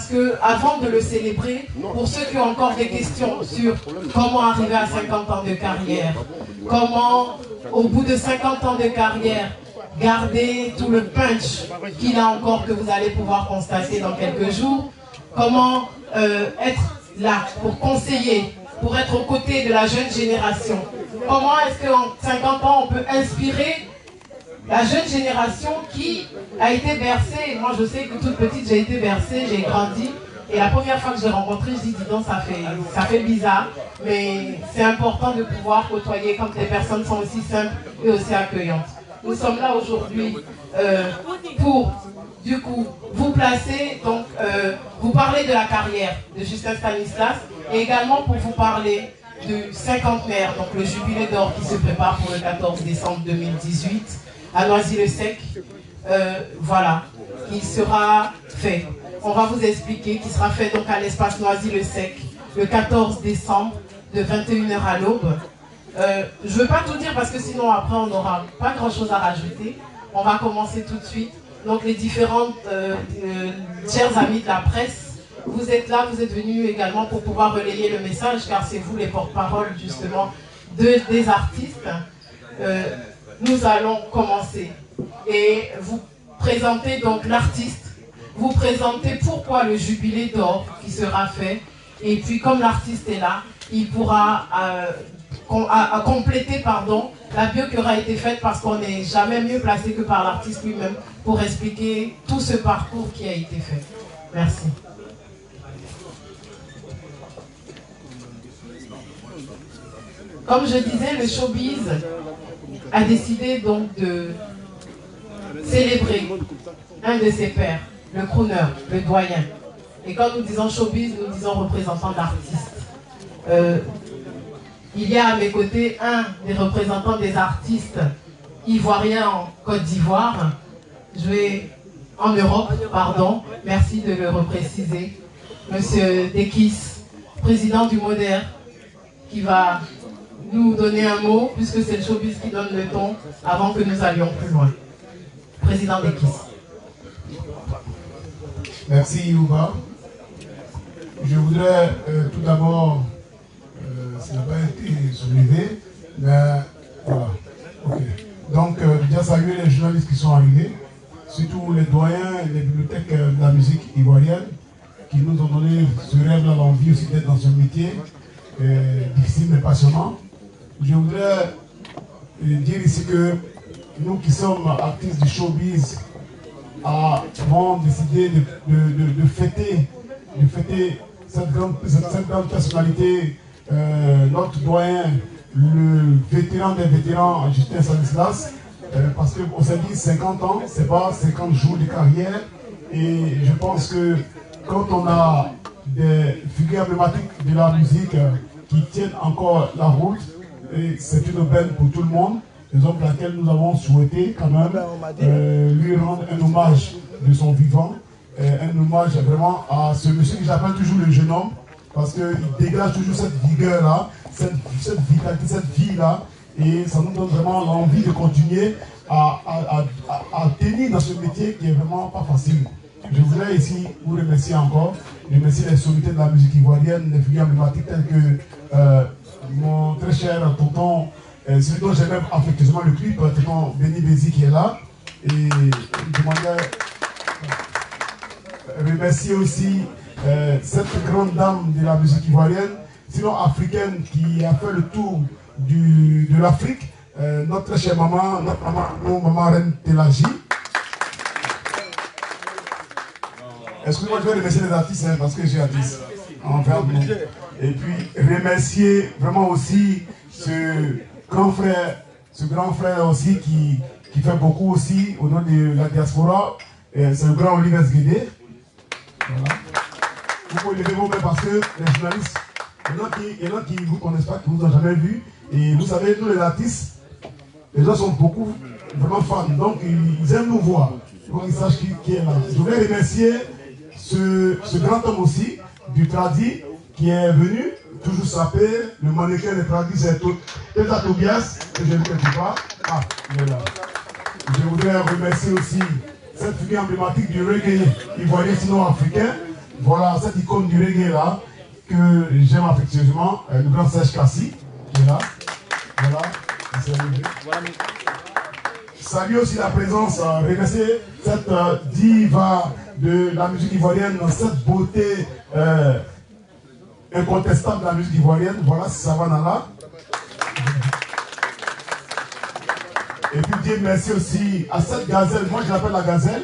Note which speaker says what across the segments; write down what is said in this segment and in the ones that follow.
Speaker 1: que avant de le célébrer, pour ceux qui ont encore des questions sur comment arriver à 50 ans de carrière, comment au bout de 50 ans de carrière, garder tout le punch qu'il a encore, que vous allez pouvoir constater dans quelques jours, comment être là pour conseiller, pour être aux côtés de la jeune génération. Comment est-ce qu'en 50 ans, on peut inspirer la jeune génération qui a été bercée. Moi, je sais que toute petite, j'ai été bercée, j'ai grandi. Et la première fois que j'ai rencontré, je dis, dis donc, ça fait bizarre. Mais c'est important de pouvoir côtoyer quand les personnes sont aussi simples et aussi accueillantes. Nous sommes là aujourd'hui pour, du coup, vous placer, donc, vous parler de la carrière de Justin Stanislas et également pour vous parler du cinquantenaire, donc le jubilé d'or qui se prépare pour le 14 décembre 2018 à Noisy-le-Sec. Voilà, qui sera fait. On va vous expliquer, qui sera fait donc à l'espace Noisy-le-Sec le 14 décembre de 21 h à l'aube. Je ne veux pas tout dire parce que sinon après on n'aura pas grand chose à rajouter. On va commencer tout de suite. Donc les différentes chers amis de la presse, vous êtes là, vous êtes venus également pour pouvoir relayer le message car c'est vous les porte-parole justement des artistes. Nous allons commencer et vous présenter donc l'artiste, vous présenter pourquoi le jubilé d'or qui sera fait et puis comme l'artiste est là, il pourra compléter la bio qui aura été faite parce qu'on n'est jamais mieux placé que par l'artiste lui-même pour expliquer tout ce parcours qui a été fait. Merci. Comme je disais, le showbiz a décidé donc de célébrer un de ses pairs, le crooner, le doyen. Et quand nous disons showbiz, nous disons représentant d'artistes. Il y a à mes côtés un des représentants des artistes ivoiriens en Côte d'Ivoire. En Europe, pardon, merci de le repréciser. Monsieur Dekis, président du MODER, qui va nous donner un mot, puisque c'est le showbiz qui donne le ton, avant que nous allions plus loin. Président Dekis.
Speaker 2: Merci Youba. Je voudrais tout d'abord, ça n'a pas été soulevé, mais voilà. Okay. Donc, déjà saluer les journalistes qui sont arrivés, surtout les doyens et les bibliothèques de la musique ivoirienne, qui nous ont donné ce rêve-là, l'envie aussi d'être dans ce métier, difficile mais passionnant. Je voudrais dire ici que nous qui sommes artistes du showbiz avons décidé de fêter cette grande personnalité, notre doyen, le vétéran des vétérans, Justin Stanislas, parce qu'on s'est dit 50 ans, c'est pas 50 jours de carrière, et je pense que quand on a des figures emblématiques de la musique qui tiennent encore la route, c'est une aubaine pour tout le monde, raison pour laquelle nous avons souhaité quand même lui rendre un hommage de son vivant, un hommage vraiment à ce monsieur que j'appelle toujours le jeune homme, parce qu'il dégage toujours cette vigueur-là, cette vitalité, cette vie-là, et ça nous donne vraiment l'envie de continuer à tenir dans ce métier qui est vraiment pas facile. Je voudrais ici vous remercier encore, remercier les sommités de la musique ivoirienne, les figures emblématiques telles que mon très cher tonton, celui dont j'ai même affectueusement le clip, tonton Benny Bézi qui est là, et je demandais remercier aussi cette grande dame de la musique ivoirienne, sinon africaine, qui a fait le tour de l'Afrique, notre très chère maman, maman Reine Telaji. Excusez-moi, je vais remercier les artistes parce que j'ai artiste. Et puis remercier vraiment aussi ce grand frère aussi qui fait beaucoup aussi au nom de la diaspora. C'est le grand Olivier Guédé. Voilà. Vous pouvez lever vos mains parce que les journalistes, il y en a qui ne vous connaissent pas, qui ne vous ont jamais vu. Et vous savez, nous les artistes, les gens sont beaucoup vraiment fans. Donc ils aiment nous voir. Pour qu'ils sachent qui est là. Je voulais remercier ce grand homme aussi, du Tradi, qui est venu, toujours sapé. Le mannequin de Tradi, c'est Teta Tobias, que je ne connais pas. Ah, il est là. Je voudrais remercier aussi cette figure emblématique du reggae ivoirien, sinon africain. Voilà à cette icône du reggae là, que j'aime affectueusement, le grand Serge Kassi, qui est là. Voilà. Salut aussi la présence, remercier cette diva de la musique ivoirienne, cette beauté incontestable de la musique ivoirienne. Voilà, c'est Savannah. Et puis dire merci aussi à cette gazelle, moi je l'appelle la gazelle,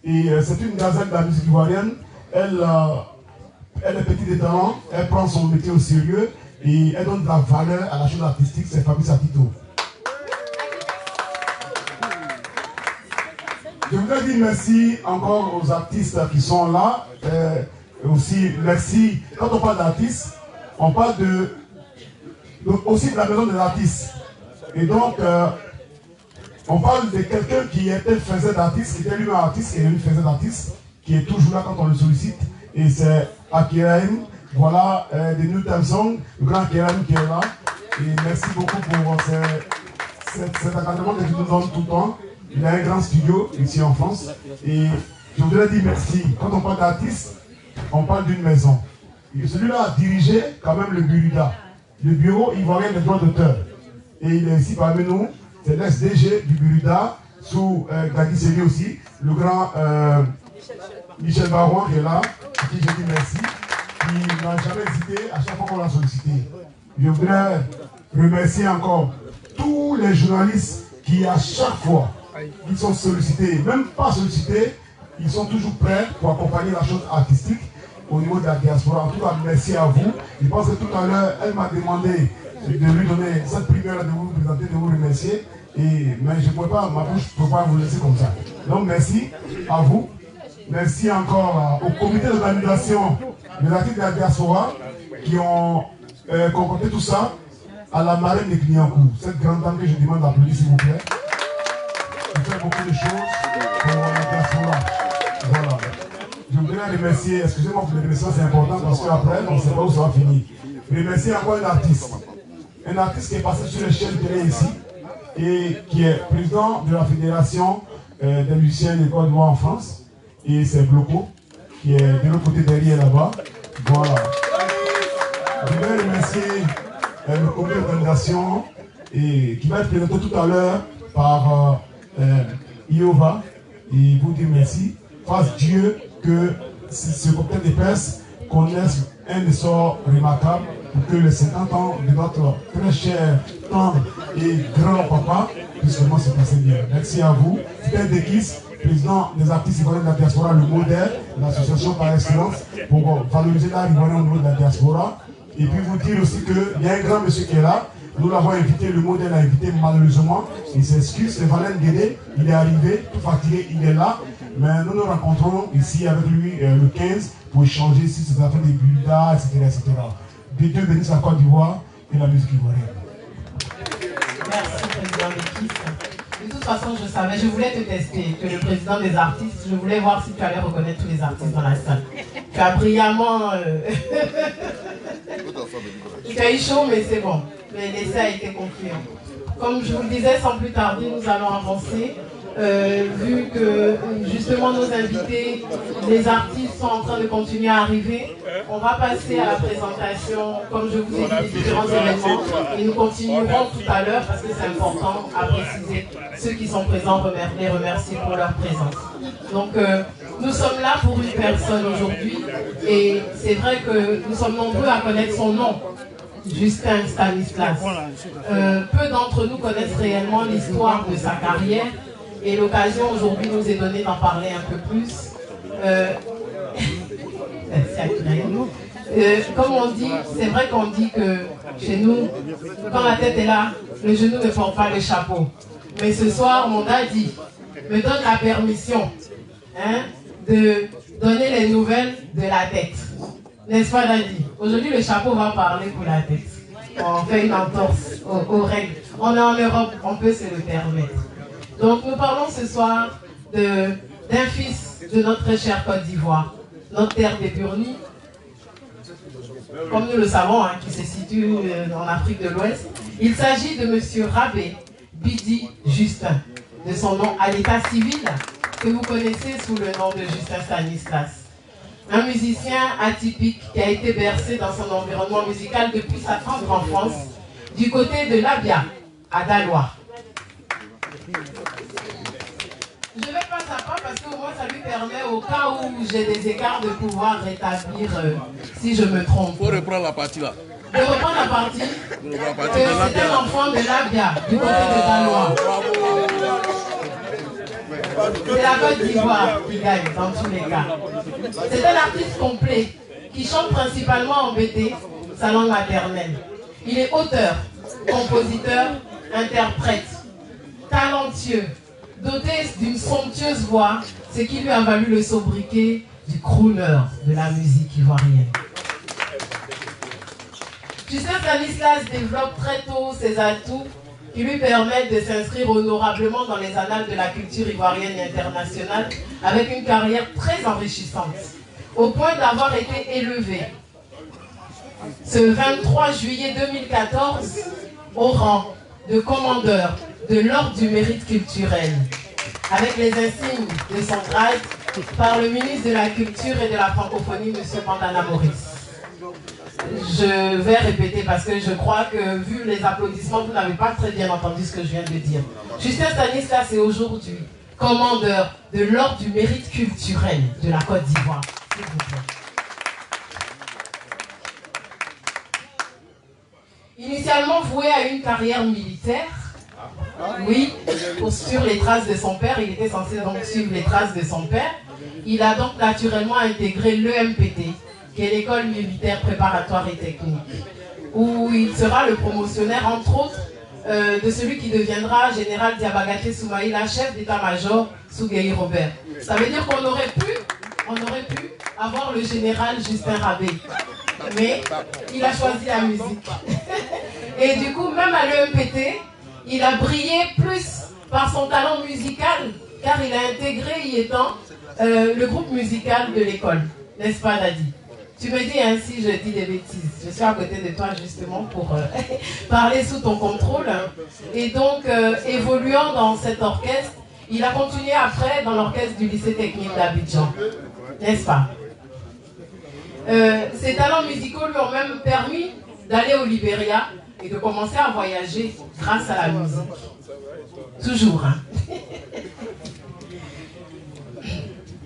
Speaker 2: et c'est une gazelle de la musique ivoirienne. Elle est petite de talent, elle prend son métier au sérieux et elle donne de la valeur à la chose artistique, c'est Fabrice Atito. Je voudrais dire merci encore aux artistes qui sont là. Aussi, merci. Quand on parle d'artistes, on parle aussi de la maison des artistes. Et donc, on parle de quelqu'un qui était faisait d'artiste, qui était lui-même artiste et lui faisait d'artiste, qui est toujours là quand on le sollicite. Et c'est Akiraim. Voilà, de New Time Song, le grand Akiraim qui est là. Et merci beaucoup pour cet encadrement que tu nous donnes tout le temps. Il a un grand studio ici en France et je voudrais dire merci. Quand on parle d'artiste, on parle d'une maison. Et celui-là a dirigé quand même le Buruda, le bureau ivoirien des droits d'auteur. Et il est ici parmi nous, c'est l'ex-DG du Buruda, sous Gadi Séli aussi, le grand Michel Barouin qui est là, à qui je dis merci, qui n'a jamais hésité à chaque fois qu'on l'a sollicité. Je voudrais remercier encore tous les journalistes qui à chaque fois ils sont sollicités, même pas sollicités, ils sont toujours prêts pour accompagner la chose artistique au niveau de la diaspora. En tout cas, merci à vous. Je pense que tout à l'heure, elle m'a demandé de lui donner cette primaire de vous présenter, de vous remercier. Mais je ne pouvais pas, ma bouche ne peut pas vous laisser comme ça. Donc merci à vous. Merci encore au comité d'organisation des artistes de la diaspora qui ont concocté tout ça, à la marraine des Clignancourt, cette grande dame que je demande d'applaudir s'il vous plaît. Qui fait beaucoup de choses pour la diaspora. Voilà. Je voudrais remercier, excusez-moi pour les remerciements, c'est important parce qu'après, on ne sait pas où ça va finir. Remercier encore un artiste. Un artiste qui est passé sur les chaînes télé ici et qui est président de la fédération des musiciens de Côte d'Ivoire en France. Et c'est Bloco qui est de l'autre côté derrière là-bas. Voilà. Je voudrais remercier le comité d'organisation et qui va être présenté tout à l'heure par Iova et vous dire merci. Fasse Dieu que ce comité de presse connaisse un essor remarquable pour que les 50 ans de notre très cher, tendre et grand papa puissent vraiment se passer bien. Merci à vous. C'était Dekis, président des artistes ivoiriens de la diaspora, le modèle, l'association par excellence pour valoriser l'art ivoirien au niveau de la diaspora. Et puis vous dire aussi qu'il y a un grand monsieur qui est là. Nous l'avons invité, le modèle l'a invité malheureusement. Il s'excuse, c'est Valen Guédé. Il est arrivé, tout fatigué, il est là. Mais nous nous rencontrons ici avec lui le 15 pour échanger ici sur ces affaires des Buda, etc. Que Dieu bénisse la Côte d'Ivoire et la musique ivoirienne.
Speaker 1: Merci, président Dekis. De toute façon, je savais, je voulais te tester, que le président des artistes, je voulais voir si tu allais reconnaître tous les artistes dans la salle. Tu as brillamment... Tu as eu chaud, mais c'est bon. L'essai a été concluant. Comme je vous le disais, sans plus tarder, nous allons avancer. Vu que justement nos invités, les artistes sont en train de continuer à arriver, on va passer à la présentation, comme je vous ai dit, des différents événements, et nous continuerons tout à l'heure parce que c'est important à préciser ceux qui sont présents, les remercier pour leur présence. Donc nous sommes là pour une personne aujourd'hui et c'est vrai que nous sommes nombreux à connaître son nom, Justin Stanislas. Peu d'entre nous connaissent réellement l'histoire de sa carrière. Et l'occasion aujourd'hui nous est donnée d'en parler un peu plus. Comme on dit, c'est vrai qu'on dit que chez nous, quand la tête est là, le genou ne porte pas le chapeau. Mais ce soir, mon daddy me donne la permission de donner les nouvelles de la tête. N'est-ce pas, daddy? Aujourd'hui, le chapeau va parler pour la tête. On fait une entorse aux règles. On est en Europe, on peut se le permettre. Donc nous parlons ce soir d'un fils de notre très chère Côte d'Ivoire, notre terre des Burnis, comme nous le savons, qui se situe en Afrique de l'Ouest. Il s'agit de M. Rabé Bidi Justin, de son nom à l'état civil, que vous connaissez sous le nom de Justin Stanislas. Un musicien atypique qui a été bercé dans son environnement musical depuis sa tendre enfance, du côté de l'Abia, à Daloa. Je vais pas à pas parce qu'au moins ça lui permet, au cas où j'ai des écarts, de pouvoir rétablir si je me trompe.
Speaker 3: Il faut reprendre la partie là.
Speaker 1: De reprendre la partie. C'est un enfant de l'Abia, du côté de Daloa. C'est la Côte d'Ivoire qui gagne dans tous les cas. C'est un artiste complet qui chante principalement en BT, sa langue maternelle. Il est auteur, compositeur, interprète, talentueux, doté d'une somptueuse voix, ce qui lui a valu le sobriquet du crooner de la musique ivoirienne. Justin Stanislas développe très tôt ses atouts qui lui permettent de s'inscrire honorablement dans les annales de la culture ivoirienne et internationale avec une carrière très enrichissante, au point d'avoir été élevé ce 23 juillet 2014 au rang de commandeur de l'Ordre du mérite culturel, avec les insignes de son grade par le ministre de la Culture et de la Francophonie, M. Mandana Maurice. Je vais répéter parce que je crois que, vu les applaudissements, vous n'avez pas très bien entendu ce que je viens de dire. Justin Stanislas est aujourd'hui commandeur de l'Ordre du mérite culturel de la Côte d'Ivoire. S'il vous plaît. Initialement voué à une carrière militaire, oui, sur les traces de son père, il était censé donc suivre les traces de son père. Il a donc naturellement intégré l'EMPT, qui est l'école militaire préparatoire et technique, où il sera le promotionnaire, entre autres, de celui qui deviendra général Diabagaté Soumaïla, chef d'état-major sous Guéhi Robert. Ça veut dire qu'on aurait pu avoir le général Justin Rabé, mais il a choisi la musique. Et du coup, même à l'EMPT, il a brillé plus par son talent musical, car il a intégré, y étant, le groupe musical de l'école. N'est-ce pas, Dadi? Tu me dis ainsi, je dis des bêtises. Je suis à côté de toi justement pour parler sous ton contrôle. Et donc, évoluant dans cet orchestre, il a continué après dans l'orchestre du lycée technique d'Abidjan. N'est-ce pas? Ses talents musicaux lui ont même permis d'aller au Libéria et de commencer à voyager grâce à la musique. Toujours, hein.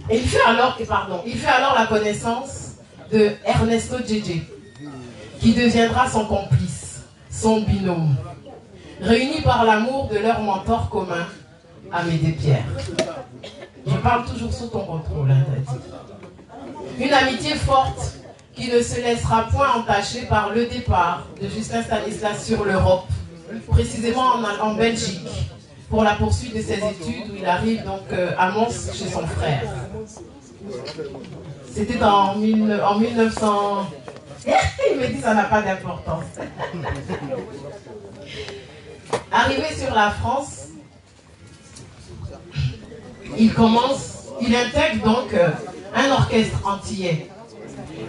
Speaker 1: Et il fait alors la connaissance de Ernesto Djedje, qui deviendra son complice, son binôme, réunis par l'amour de leur mentor commun, Amédée Pierre. Je parle toujours sous ton contrôle, hein, Dadi. Une amitié forte qui ne se laissera point entacher par le départ de Justin Stanislas sur l'Europe, précisément en Belgique, pour la poursuite de ses études, où il arrive donc à Mons chez son frère. C'était en 1900... Il me dit que ça n'a pas d'importance. Arrivé sur la France, il intègre donc un orchestre antillais.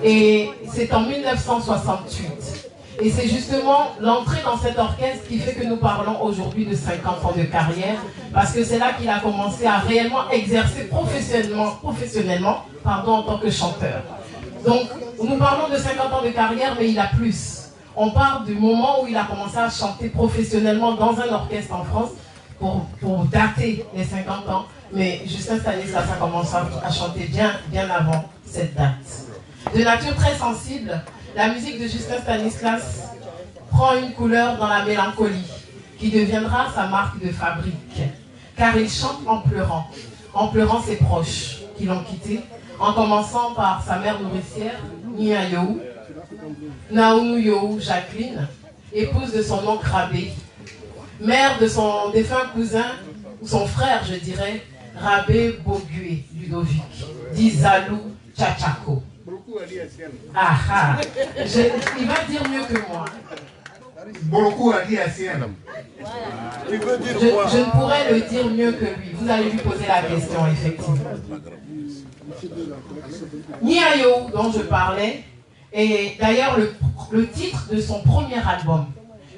Speaker 1: Et c'est en 1968. Et c'est justement l'entrée dans cet orchestre qui fait que nous parlons aujourd'hui de 50 ans de carrière, parce que c'est là qu'il a commencé à réellement exercer professionnellement en tant que chanteur. Donc, nous parlons de 50 ans de carrière, mais il a plus. On parle du moment où il a commencé à chanter professionnellement dans un orchestre en France pour dater les 50 ans, mais Justin Stanislas a commencé à chanter bien avant cette date. De nature très sensible, la musique de Justin Stanislas prend une couleur dans la mélancolie, qui deviendra sa marque de fabrique, car il chante en pleurant ses proches qui l'ont quitté, en commençant par sa mère nourricière, Nia Yohou, Naounou Yohou Jacqueline, épouse de son oncle Rabé, mère de son défunt cousin, ou son frère je dirais, Rabé Bogué Ludovic, dit Zalou Tchachako. Ah ah, il va dire mieux que moi. Je ne pourrais le dire mieux que lui. Vous allez lui poser la question, effectivement. Nia Yohou, dont je parlais, est d'ailleurs le titre de son premier album,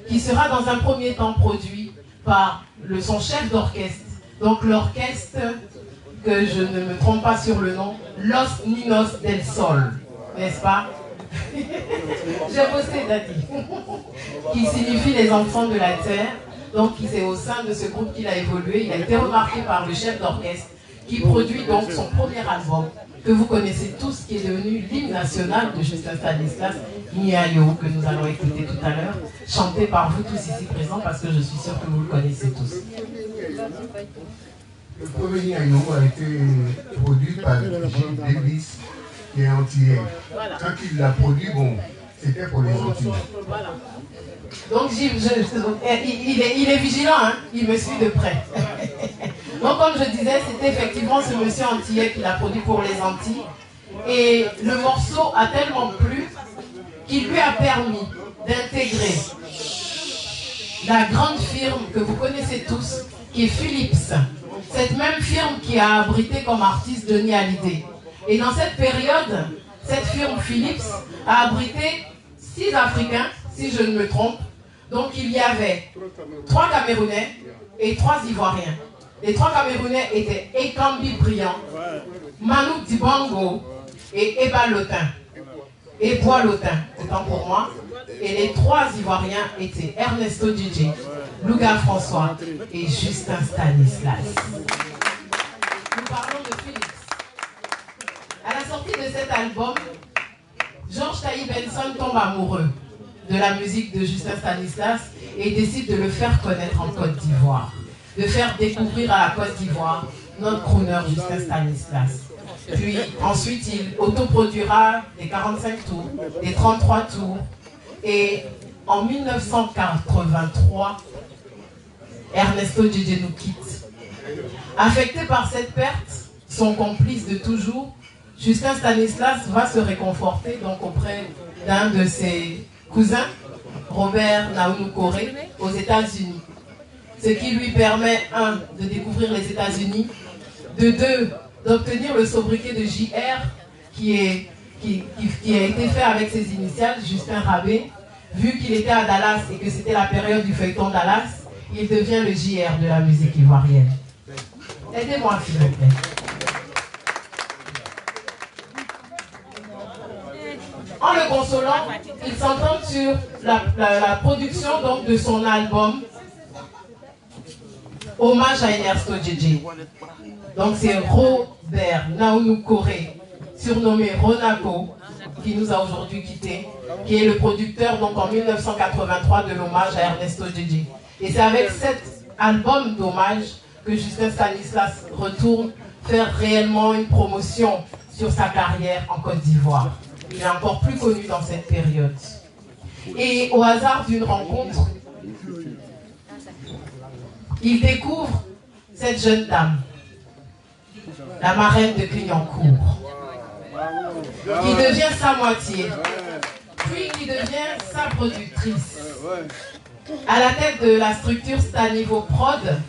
Speaker 1: qui sera dans un premier temps produit par son chef d'orchestre, donc l'orchestre que je ne me trompe pas sur le nom, Los Ninos del Sol, n'est-ce pas? J'ai bossé, Dati, qui signifie les enfants de la terre. Donc c'est au sein de ce groupe qu'il a évolué. Il a été remarqué par le chef d'orchestre qui produit donc son premier album que vous connaissez tous, qui est devenu l'hymne national de Justin Stanislas, Niayo, que nous allons écouter tout à l'heure, chanté par vous tous ici présents parce que je suis sûre que vous le connaissez tous.
Speaker 2: Le premier Niayo a été produit par Gilles Davis, qui est antillais. Quand il l'a produit, bon, c'était pour les Antillais.
Speaker 1: Voilà. Donc Gilles, il est vigilant, hein? Il me suit de près. Donc comme je disais, c'était effectivement ce monsieur antillais qui l'a produit pour les Antilles. Et le morceau a tellement plu qu'il lui a permis d'intégrer la grande firme que vous connaissez tous, qui est Philips. Cette même firme qui a abrité comme artiste Johnny Hallyday. Et dans cette période, cette firme Philips a abrité 6 Africains, si je ne me trompe. Donc il y avait 3 Camerounais et 3 Ivoiriens. Les 3 Camerounais étaient Ekambi Briand, Manouk Dibango et Eba Lotin. Et Bois Lotin, autant pour moi. Et les 3 Ivoiriens étaient Ernesto Djidji, Louga François et Justin Stanislas. Nous parlons de Philips. À la sortie de cet album, Georges Taï Benson tombe amoureux de la musique de Justin Stanislas et décide de le faire connaître en Côte d'Ivoire, de faire découvrir à la Côte d'Ivoire notre crooner Justin Stanislas. Puis ensuite il autoproduira des 45 tours, des 33 tours et en 1983, Ernesto Djidji nous quitte. Affecté par cette perte, son complice de toujours, Justin Stanislas va se réconforter donc auprès d'un de ses cousins, Robert Naounoukoré, aux États-Unis. Ce qui lui permet, 1, de découvrir les États-Unis, de 2, d'obtenir le sobriquet de JR, qui a été fait avec ses initiales, Justin Rabé. Vu qu'il était à Dallas et que c'était la période du feuilleton Dallas, il devient le JR de la musique ivoirienne. Aidez-moi, s'il vous plaît. En le consolant, ils s'entendent sur la production donc, de son album Hommage à Ernesto Djidji. Donc c'est Robert Naounoukoré, surnommé Ronako, qui nous a aujourd'hui quittés, qui est le producteur donc en 1983 de l'hommage à Ernesto Djidji. Et c'est avec cet album d'hommage que Justin Stanislas retourne faire réellement une promotion sur sa carrière en Côte d'Ivoire. Il est encore plus connu dans cette période. Et au hasard d'une rencontre, il découvre cette jeune dame, la marraine de Clignancourt, qui devient sa moitié, puis qui devient sa productrice. À la tête de la structure Stanivo Prod,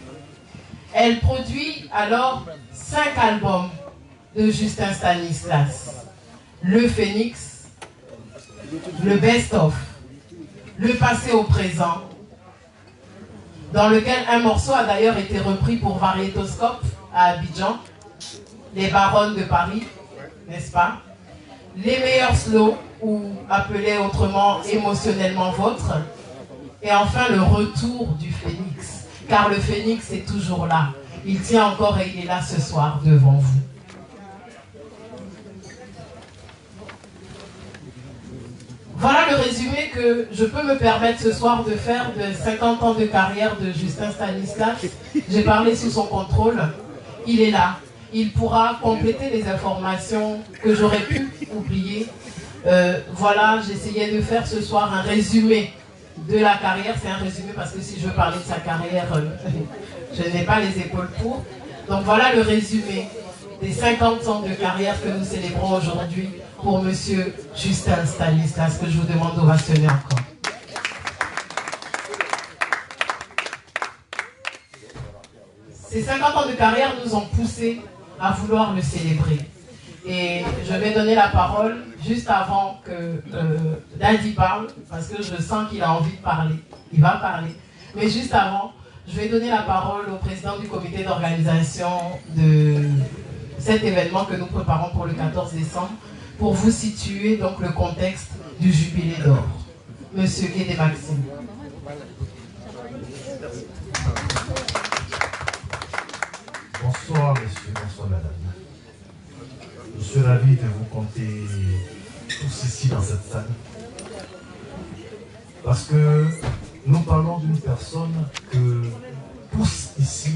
Speaker 1: elle produit alors 5 albums de Justin Stanislas. Le Phénix, le Best-of, le passé au présent, dans lequel un morceau a d'ailleurs été repris pour Variétoscope à Abidjan, les Baronnes de Paris, n'est-ce pas? Les meilleurs slow, ou appelés autrement émotionnellement vôtres, et enfin le retour du Phénix, car le Phénix est toujours là, il tient encore et il est là ce soir devant vous. Voilà le résumé que je peux me permettre ce soir de faire de 50 ans de carrière de Justin Stanislas. J'ai parlé sous son contrôle. Il est là. Il pourra compléter les informations que j'aurais pu oublier. Voilà, j'essayais de faire ce soir un résumé de la carrière. C'est un résumé parce que si je veux parler de sa carrière, je n'ai pas les épaules pour. Donc voilà le résumé des 50 ans de carrière que nous célébrons aujourd'hui pour monsieur Justin Stanislas, que je vous demande d'ovationner encore. Ces 50 ans de carrière nous ont poussés à vouloir le célébrer. Et je vais donner la parole juste avant que Daddy parle, parce que je sens qu'il a envie de parler. Il va parler. Mais juste avant, je vais donner la parole au président du comité d'organisation de cet événement que nous préparons pour le 14 décembre, pour vous situer donc le contexte du jubilé d'or. Monsieur Guédé Maxime.
Speaker 3: Bonsoir messieurs, bonsoir madame. Je suis ravi de vous compter tous ici dans cette salle. Parce que nous parlons d'une personne que tous ici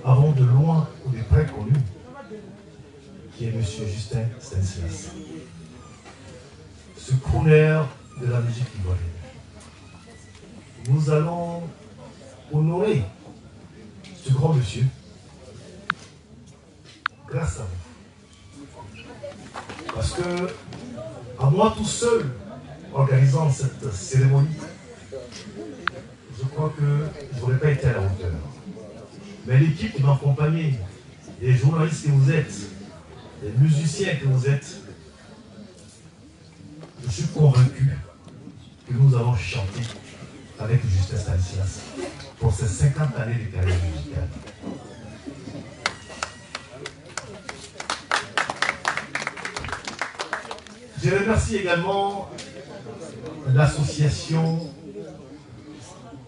Speaker 3: avons de loin ou de près connu, qui est M. Justin Stanislas. Ce crooner de la musique ivoirienne. Nous allons honorer ce grand monsieur grâce à vous. Parce que, à moi tout seul, organisant cette cérémonie, je crois que je n'aurais pas été à la hauteur. Mais l'équipe qui m'accompagnait, les journalistes que vous êtes, les musiciens que vous êtes, je suis convaincu que nous allons chanter avec Justin Stanislas pour ces 50 années de carrière musicale. Je remercie également l'association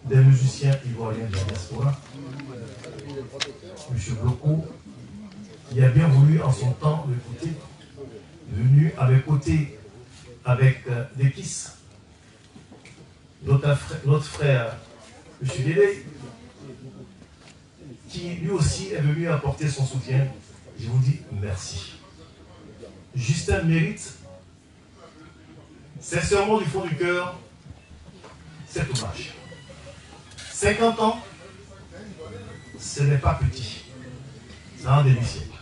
Speaker 3: des musiciens ivoiriens de la diaspora, M. Bloco, qui a bien voulu en son temps l'écouter, venu à mes côtés avec des Kiss, notre frère, M. Délé, qui lui aussi est venu apporter son soutien. Je vous dis merci. Justin mérite, sincèrement du fond du cœur, cet hommage. 50 ans, ce n'est pas petit. C'est un demi-siècle.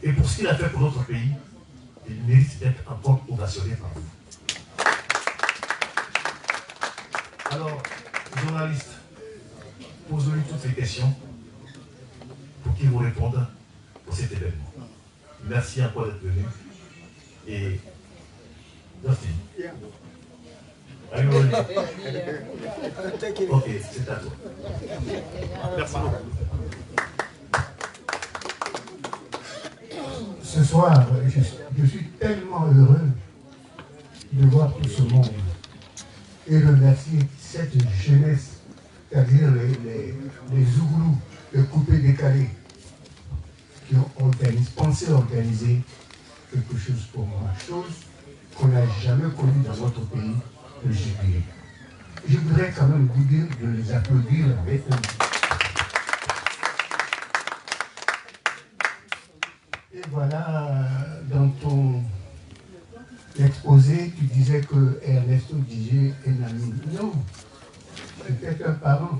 Speaker 3: Et pour ce qu'il a fait pour notre pays, il mérite d'être encore ovationné par vous. Alors, journalistes, posez-lui toutes les questions pour qu'il vous réponde pour cet événement. Merci encore d'être venu. Et Justin. Allez, ok, c'est à toi. Merci beaucoup.
Speaker 2: Ce soir, je suis tellement heureux de voir tout ce monde et remercier cette jeunesse, c'est-à-dire les Zouglous, les coupés décalés, qui ont pensé organiser quelque chose pour moi, chose qu'on n'a jamais connue dans notre pays, le jubilé. Je voudrais quand même vous dire de les applaudir avec eux. Et voilà, dans ton exposé, tu disais que Ernesto DJ est un ami. Non, c'était un parent.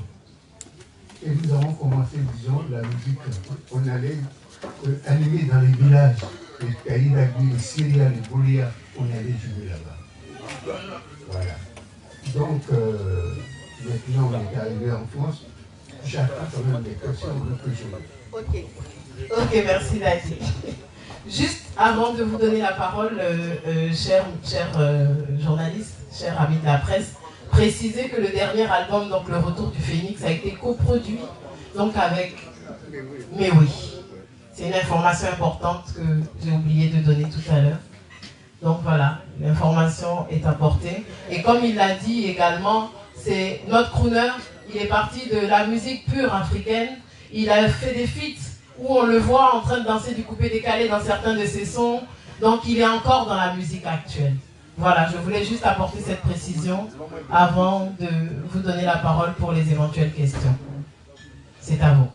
Speaker 2: Et nous avons commencé, disons, la musique. On allait animer dans les villages, les Taïdagui, les Syria, les Bolia, on allait jouer là-bas. Voilà. Donc, maintenant, on est arrivé en France. Chacun, quand même, des questions, on peut jouer.
Speaker 1: Ok, merci Dadi. Juste avant de vous donner la parole, chers journalistes, chers amis de la presse, préciser que le dernier album, donc Le Retour du Phénix, a été coproduit donc avec Mais oui. C'est une information importante que j'ai oublié de donner tout à l'heure. Donc voilà, l'information est apportée. Et comme il l'a dit également, c'est notre crooner, il est parti de la musique pure africaine. Il a fait des feats où on le voit en train de danser du coupé décalé dans certains de ses sons. Donc il est encore dans la musique actuelle. Voilà, je voulais juste apporter cette précision avant de vous donner la parole pour les éventuelles questions. C'est à vous.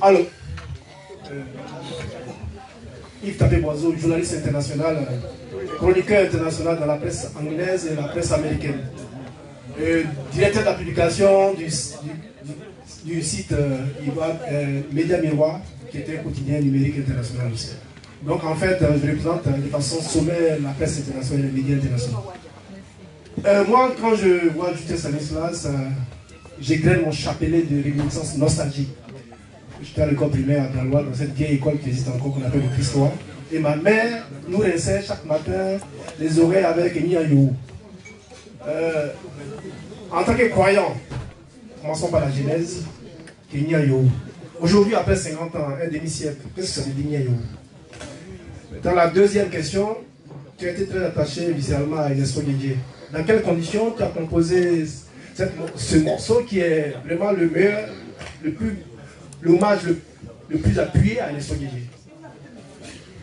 Speaker 4: Alors, Yves Tabé-Boiseau, journaliste international, chroniqueur international dans la presse anglaise et la presse américaine. Directeur de la publication du site Média Miroir, qui était un quotidien numérique international aussi. Donc en fait, je représente de façon sommaire la presse internationale et les médias internationaux. Moi, quand je vois Justin Stanislas, j'égrène mon chapelet de réminiscence nostalgique. J'étais à l'école primaire à Galois, dans cette vieille école qui existe encore, qu'on appelle le Christois. Et ma mère nous rinçait chaque matin les oreilles avec Niayou. En tant que croyant, commençons par la Genèse, Niayou. Aujourd'hui, après 50 ans, un demi-siècle, qu'est-ce que ça veut dire Niayou? Dans la deuxième question, tu as été très attaché viscéralement à Ernesto Guédié. Dans quelles conditions tu as composé ce morceau qui est vraiment le meilleur, l'hommage le plus appuyé à Ernesto Guédié?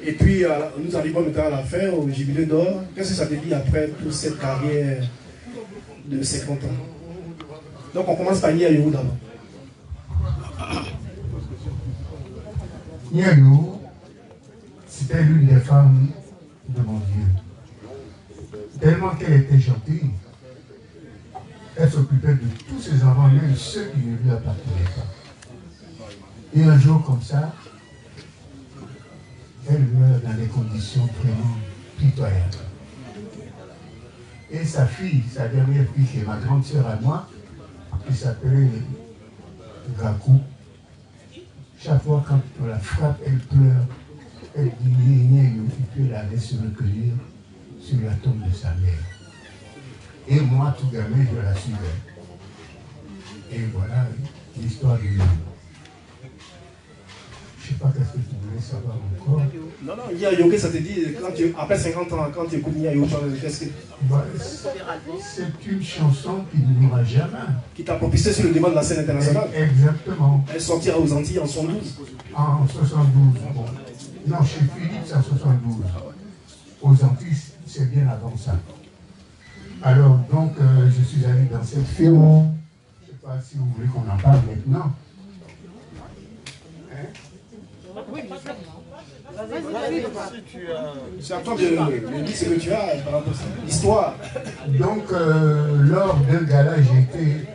Speaker 4: Et puis, nous arrivons maintenant à la fin, au Jubilé d'Or. Qu'est-ce que ça veut dire après toute cette carrière de 50 ans? Donc, on commence par Niayou d'abord.
Speaker 2: Niayou, c'était l'une des femmes de mon Dieu. Tellement qu'elle était gentille, elle s'occupait de tous ses enfants, même ceux qui ne lui appartenaient pas. Et un jour comme ça, elle meurt dans des conditions vraiment pitoyables. Et sa fille, sa dernière fille, qui est ma grande sœur à moi, qui s'appelait Gakou, chaque fois quand on la frappe, elle pleure. Elle dit, et puis elle allait se recueillir sur la tombe de sa mère. Et moi, tout gamin, je la suivais. Et voilà l'histoire du monde. Je ne sais pas qu'est-ce que tu voulais savoir encore.
Speaker 4: Non, non, Niayou, ça te dit, après 50 ans, quand tu écoutes Niayou, qu'est-ce que...
Speaker 2: C'est une chanson qui ne mourra jamais.
Speaker 4: Qui t'a propulsé sur le devant de la scène internationale.
Speaker 2: Exactement.
Speaker 4: Elle sortira aux Antilles en 72.
Speaker 2: En 72, bon. Non, chez Philippe, c'est en 72. Aux Antilles, c'est bien avant ça. Alors, donc, je suis allé dans cette firme. Je ne sais pas si vous voulez qu'on en parle maintenant.
Speaker 4: Oui, c'est à toi de dire ce que tu as par rapport à l'histoire.
Speaker 2: Donc, lors d'un gala, j'ai été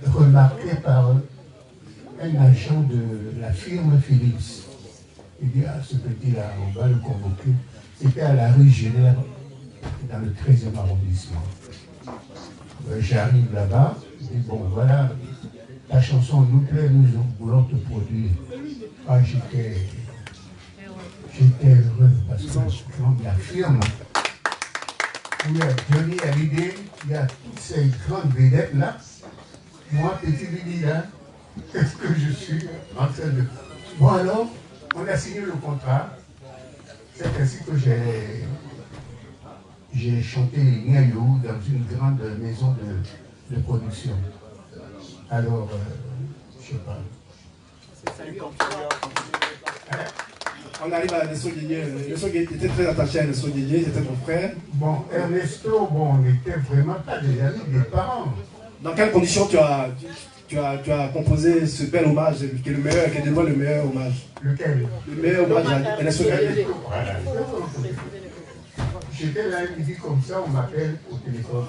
Speaker 2: remarqué par un agent de la firme Philips. Il dit, ah, ce petit-là, on va le convoquer. C'était à la rue Génère, dans le 13e arrondissement. J'arrive là-bas, je dis, bon, voilà, ta chanson nous plaît, nous voulons te produire. Ah, j'étais heureux parce que la firme, où il y a Johnny Hallyday, il y a toutes ces grandes vedettes là. Moi, petit Billy là, qu'est-ce que je suis en train de... Bon alors, on a signé le contrat. C'est ainsi que j'ai chanté Niayou dans une grande maison de production. Alors, je sais pas.
Speaker 4: On arrive à Ernesto Guédié. Ernesto Guédié était très attaché à Ernesto Guédié, c'était ton frère.
Speaker 2: Bon, Ernesto, bon, on n'était vraiment pas des amis, des parents.
Speaker 4: Dans quelles conditions tu as composé ce bel hommage, qui est le meilleur, qui est devant le meilleur hommage?
Speaker 2: Lequel?
Speaker 4: Le meilleur hommage à Ernesto Guédié.
Speaker 2: Voilà. J'étais là, il dit comme ça, on m'appelle au téléphone.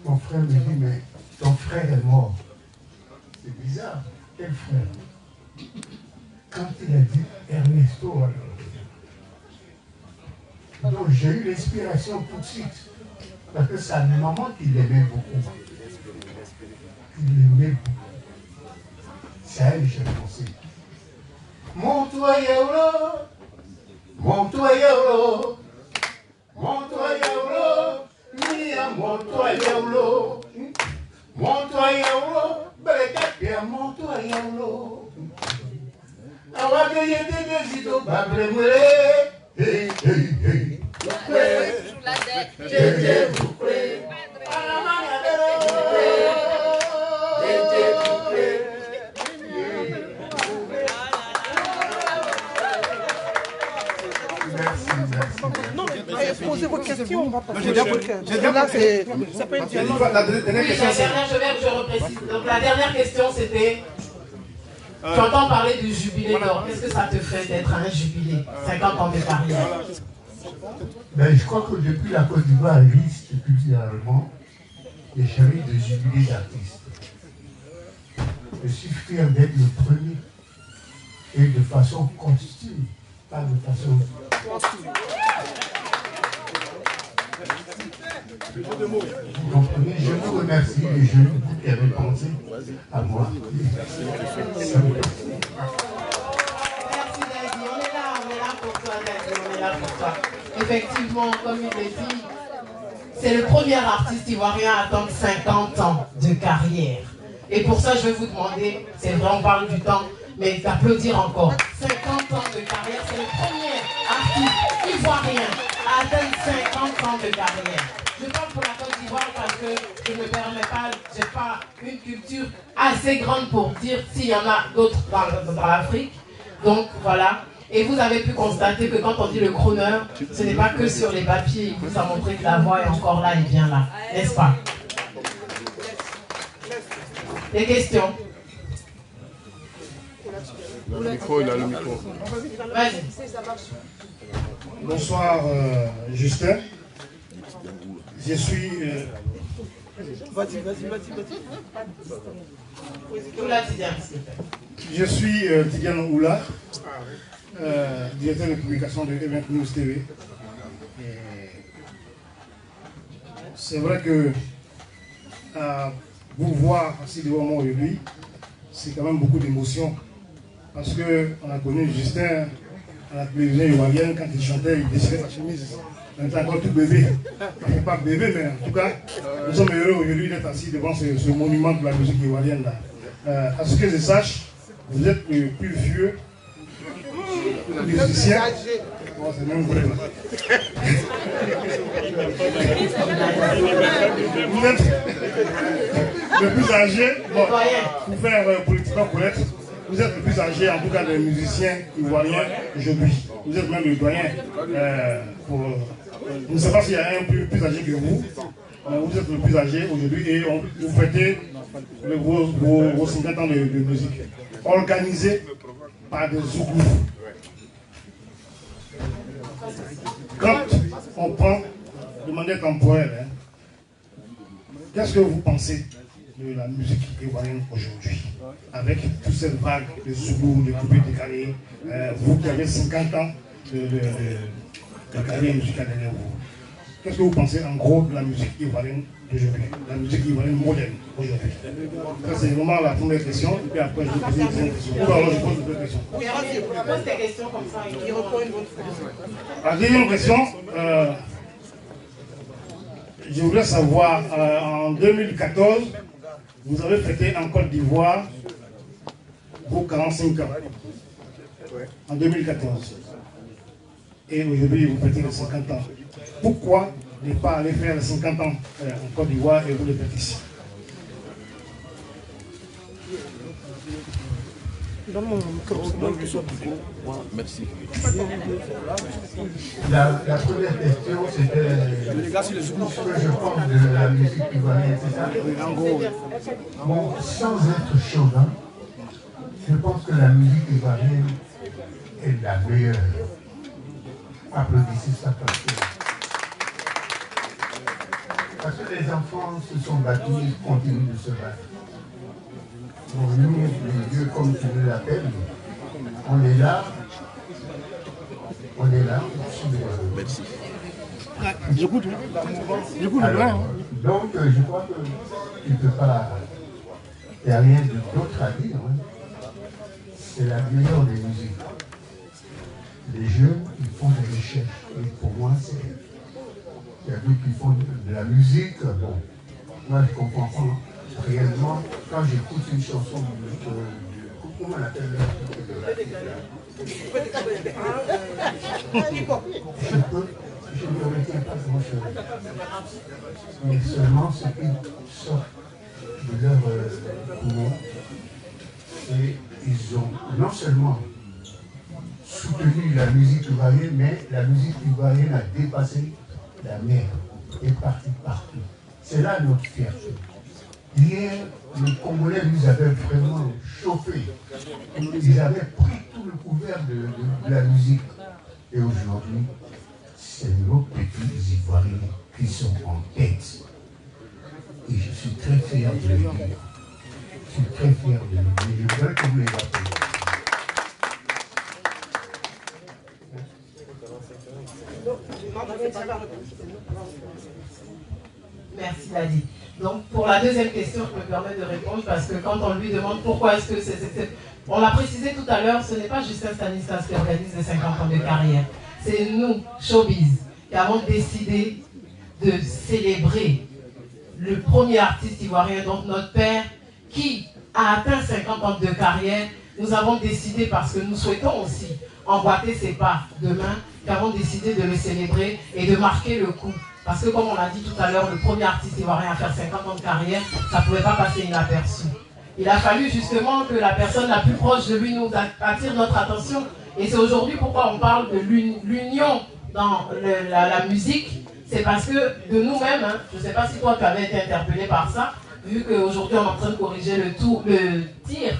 Speaker 2: Mon frère me dit, mais ton frère est mort. C'est bizarre. Quel frère? Quand il a dit Ernesto, alors. Donc j'ai eu l'inspiration tout de suite. Parce que sa maman, il l'aimait beaucoup. Il l'aimait beaucoup. C'est à elle que j'ai pensé. Monte-toi, Yaouro! Monte-toi, Yaouro! Monte-toi, Yaouro! Mia, monte-toi, Yaouro! Monte-toi, Yaouro! Belekapia, monte-toi, Yaouro! Awa que yé des besitos, babre moué! Hey, hey, hey!
Speaker 5: Posez vos questions, on va passer. Là, c'est pas une dialogue.
Speaker 1: La dernière, je reprécise. Donc la dernière question, c'était... Tu entends parler du jubilé d'or. Qu'est-ce que ça te fait d'être un jubilé? 50 ans de carrière.
Speaker 2: Ben, je crois que depuis la Côte d'Ivoire existe culturellement des chariots de jubilé d'artistes. Je suis fier d'être le premier et de façon continue, pas de façon... Vous comprenez? Je vous remercie les jeunes qui avaient pensé à moi.
Speaker 1: Merci Daddy, on est là pour toi Daddy, on est là pour toi. Effectivement, comme il l'a dit, c'est le premier artiste ivoirien à attendre 50 ans de carrière. Et pour ça, je vais vous demander, c'est vrai, on parle du temps, mais d'applaudir encore. 50 ans de carrière, c'est le premier artiste ivoirien à atteindre 50 ans de carrière. Je parle pour la Côte d'Ivoire parce que je ne me permets pas, je n'ai pas une culture assez grande pour dire s'il y en a d'autres dans l'Afrique. Donc voilà. Et vous avez pu constater que quand on dit le crooner, ce n'est pas que sur les papiers, il vous a montré que la voix est encore là et bien là, n'est-ce pas? Des questions?
Speaker 6: Le micro, il a le micro.
Speaker 1: Vas-y.
Speaker 4: Bonsoir Justin. Je suis...
Speaker 5: Vas-y.
Speaker 1: Oula Tidiane.
Speaker 4: Je suis Tidiane Oula, directeur de publication de Event News TV. C'est vrai que vous voir assis devant moi aujourd'hui, c'est quand même beaucoup d'émotions. Parce qu'on a connu Justin à la télévision ivoirienne quand il chantait, il déchirait sa chemise. On était encore tout bébé. Enfin, pas bébé, mais en tout cas, nous sommes heureux aujourd'hui d'être assis devant ce monument de la musique ivoirienne là. À ce que je sache, vous êtes le plus vieux musicien. Oh, c'est même vrai. Vous êtes le plus âgé, bon, pour faire politiquement correct, vous êtes le plus âgé en tout cas des musiciens ivoiriens aujourd'hui. Vous êtes même le doyen. Je ne sais pas s'il y a un plus âgé que vous, mais vous êtes le plus âgé aujourd'hui et vous fêtez vos 50 ans de musique. Organisé par des Zougous. Quand on prend de manière temporelle, qu'est-ce que vous pensez de la musique ivoirienne aujourd'hui? Avec toute cette vague de Zougous, de coupés décalés, vous qui avez 50 ans de carrière musicale derrière vous. Qu'est-ce que vous pensez en gros de la musique ivoirienne d'aujourd'hui, la musique ivoirienne moderne aujourd'hui? Ça c'est vraiment la première question, et puis après je vais poser une deuxième question. Ou alors je pose une deuxième question.
Speaker 1: Pose tes questions comme ça, il répond une bonne fois.
Speaker 4: La deuxième question, je voudrais savoir, en 2014, vous avez fêté en Côte d'Ivoire vos 45 ans. En 2014. Et aujourd'hui, vous fêtez les 50 ans. Pourquoi ne pas aller faire les 50 ans en Côte d'Ivoire et vous le faites ici?
Speaker 6: Merci.
Speaker 2: La première question, c'était ce que je pense de la musique ivoirienne, c'est ça? Bon, sans être chauvin, je pense que la musique ivoirienne est la meilleure. Applaudissez ça parce que les enfants se sont battus, ils continuent de se battre. Bon, nous, les vieux, comme tu le l'appelles, on est là.
Speaker 6: Merci.
Speaker 2: J'écoute. Donc, je crois que tu ne peux pas. Il n'y a rien d'autre à dire. C'est la meilleure des musiques. Les jeunes, ils font des recherches. Et pour moi, il y a d'autres qui font de la musique. Bon, moi, je ne comprends pas réellement. Quand j'écoute une chanson comment on appelle je ne retiens pas grand-chose. Mais seulement ce qui sort de leur poumon. Et ils ont non seulement soutenu la musique ivoirienne, mais la musique ivoirienne a dépassé la mer, est partie partout. C'est là notre fierté. Hier, les Congolais nous avaient vraiment chauffé. Ils avaient pris tout le couvert de la musique. Et aujourd'hui, c'est nos petits Ivoiriens qui sont en tête. Et je suis très fier de le dire. Je suis très fier de le dire. Je voudrais que vous les appeliez.
Speaker 1: Merci, Ladi. Donc, pour la deuxième question, je me permets de répondre parce que quand on lui demande pourquoi est-ce que c'est... On l'a précisé tout à l'heure, ce n'est pas Justin Stanislas qui organise les 50 ans de carrière. C'est nous, Showbiz, qui avons décidé de célébrer le premier artiste ivoirien, donc notre père, qui a atteint 50 ans de carrière. Nous avons décidé, parce que nous souhaitons aussi emboîter ses pas demain, qu'avons décidé de le célébrer et de marquer le coup. Parce que comme on l'a dit tout à l'heure, le premier artiste ivoirien à faire 50 ans de carrière, ça ne pouvait pas passer inaperçu. Il a fallu justement que la personne la plus proche de lui nous attire notre attention. Et c'est aujourd'hui pourquoi on parle de l'union dans la musique. C'est parce que de nous-mêmes, hein, je ne sais pas si toi tu avais été interpellé par ça, vu qu'aujourd'hui on est en train de corriger le tir,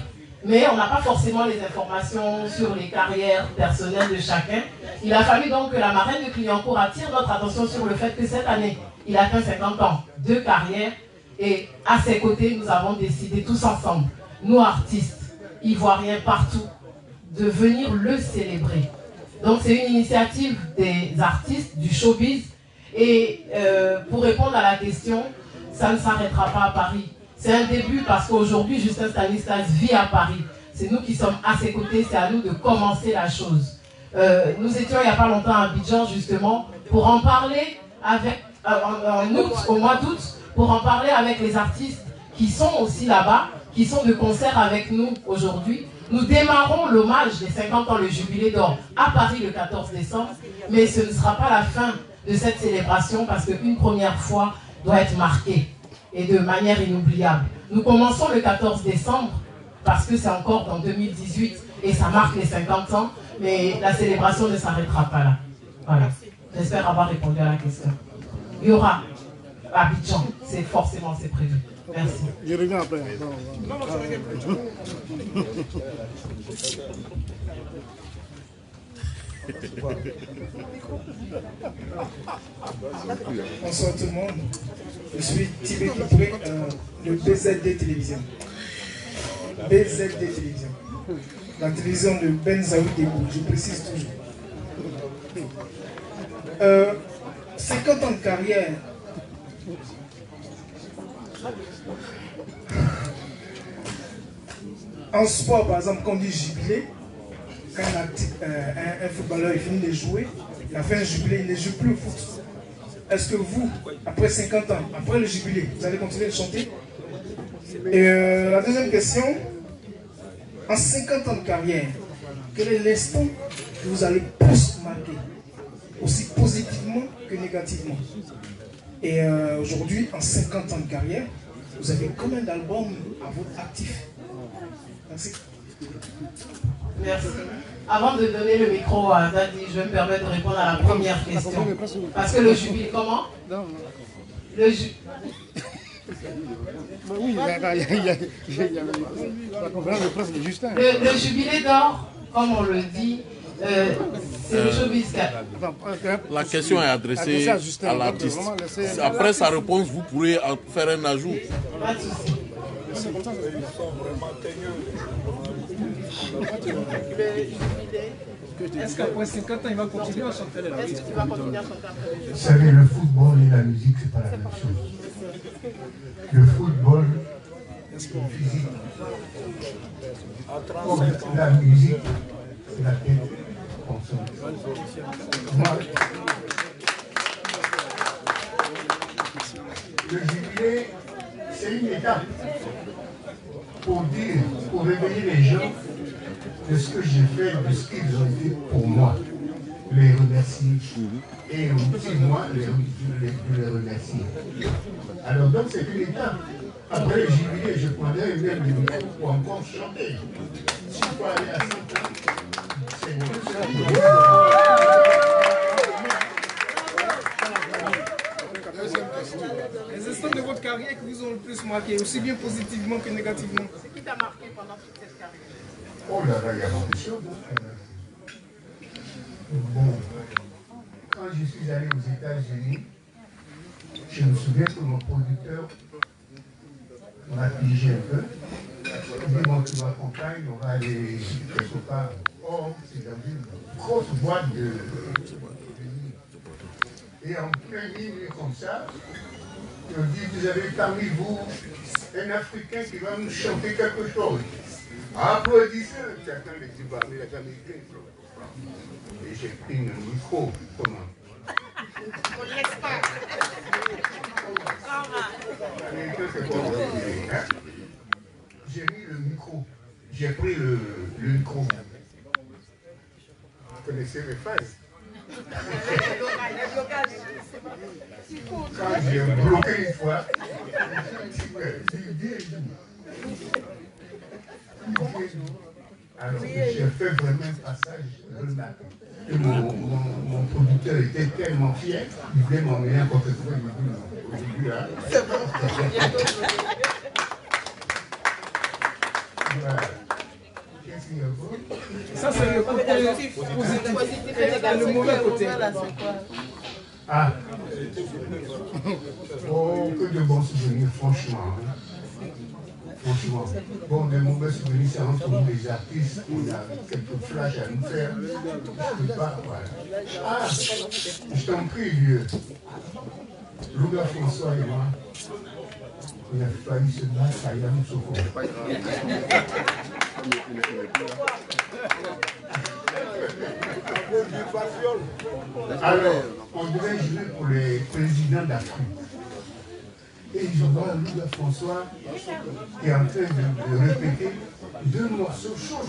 Speaker 1: mais on n'a pas forcément les informations sur les carrières personnelles de chacun. Il a fallu donc que la marraine de Clignancourt attire notre attention sur le fait que cette année, il a atteint 50 ans de carrière et à ses côtés, nous avons décidé tous ensemble, nous artistes, ivoiriens partout, de venir le célébrer. Donc c'est une initiative des artistes, du showbiz, et pour répondre à la question, ça ne s'arrêtera pas à Paris. C'est un début parce qu'aujourd'hui, Justin Stanislas vit à Paris. C'est nous qui sommes à ses côtés, c'est à nous de commencer la chose. Nous étions il n'y a pas longtemps à Abidjan, justement, pour en parler avec, en août, au mois d'août, pour en parler avec les artistes qui sont aussi là-bas, qui sont de concert avec nous aujourd'hui. Nous démarrons l'hommage des 50 ans, le jubilé d'or, à Paris le 14 décembre, mais ce ne sera pas la fin de cette célébration parce qu'une première fois doit être marquée et de manière inoubliable. Nous commençons le 14 décembre parce que c'est encore dans 2018 et ça marque les 50 ans, mais la célébration ne s'arrêtera pas là. Voilà. J'espère avoir répondu à la question. Il y aura Abidjan, c'est forcément c'est prévu. Merci.
Speaker 4: Je reviens après.
Speaker 7: Bonsoir tout le monde. Je suis Tibé Kipré de BZD Télévision. BZD Télévision. La télévision de Ben Zaoui Debout, je précise toujours. 50 ans de carrière. En sport, par exemple, quand on dit jubilé, quand un footballeur est fini de jouer, il a fait un jubilé, il ne joue plus au foot. Est-ce que vous, après 50 ans, après le jubilé, vous allez continuer de chanter? Et la deuxième question, en 50 ans de carrière, quel est l'instant que vous allez plus marquer, aussi positivement que négativement? Et aujourd'hui, en 50 ans de carrière, vous avez combien d'albums à votre actif? Merci.
Speaker 1: Merci. Avant de donner le micro à Dadi, je vais me permettre de répondre à la première question. Parce que le jubilé, comment? Le jubilé.
Speaker 4: Oui, il y a la conférence de presse de Justin.
Speaker 1: Le jubilé d'or, comme on le dit, c'est le showbiz.
Speaker 6: La question est adressée à l'artiste. Après sa réponse, vous pourrez faire un ajout.
Speaker 1: Pas de souci.
Speaker 7: Est-ce qu'après 50 ans, il va continuer à chanter la musique?
Speaker 2: Vous savez, le football et la musique, c'est pas la même chose. Le football, c'est physique. La musique, c'est la tête consciente. Moi, le jubilé, c'est une étape pour dire, pour réveiller les gens de ce que j'ai fait, de ce qu'ils ont fait pour moi. Les remercier. Et aussi moi, les remercier. Alors donc c'est une étape. Après le jubilé, je prendrai même le micro pour encore chanter. Si je peux aller à 100 ans, c'est tout.
Speaker 7: Les instants de votre carrière qui vous ont le plus marqué, aussi bien positivement que négativement.
Speaker 1: Ce qui t'a marqué pendant toute cette carrière?
Speaker 2: Oh là là, il y a beaucoup de choses. Bon, quand je suis allé aux États-Unis, je me souviens que mon producteur m'a pigé un peu. Il dit, bon, tu m'accompagnes, on va aller quelque part. Or, c'est dans une grosse boîte de...
Speaker 8: Et en plein milieu comme ça, on dit, vous avez parmi vous un Africain qui va nous chanter quelque chose. Applaudissez, chacun les dit parmi les Américains. Et j'ai pris le micro, comment? On ne laisse pas. J'ai mis le micro. J'ai pris le micro. Vous connaissez les phases? Quand j'ai bloqué une fois, alors j'ai fait vraiment un passage remarquable. Et mon producteur était tellement fier, il voulait m'emmener encore quelque chose. Il dit non, c'est bon. Voilà.
Speaker 7: Ça, c'est le côté positif et le mauvais côté.
Speaker 8: Ah, oh, que de bons souvenirs, franchement. Franchement. Bon, des mauvais souvenirs, c'est entre nous les artistes, on a quelques flashs à nous faire. Je peux pas, voilà. Ah, je t'en prie, vieux. Louga François et moi, on a failli se battre à Yamoussoukro. Alors, on devait jouer pour les présidents d'Afrique. Et je vois Louga François qui est en train de répéter 2 morceaux chaud.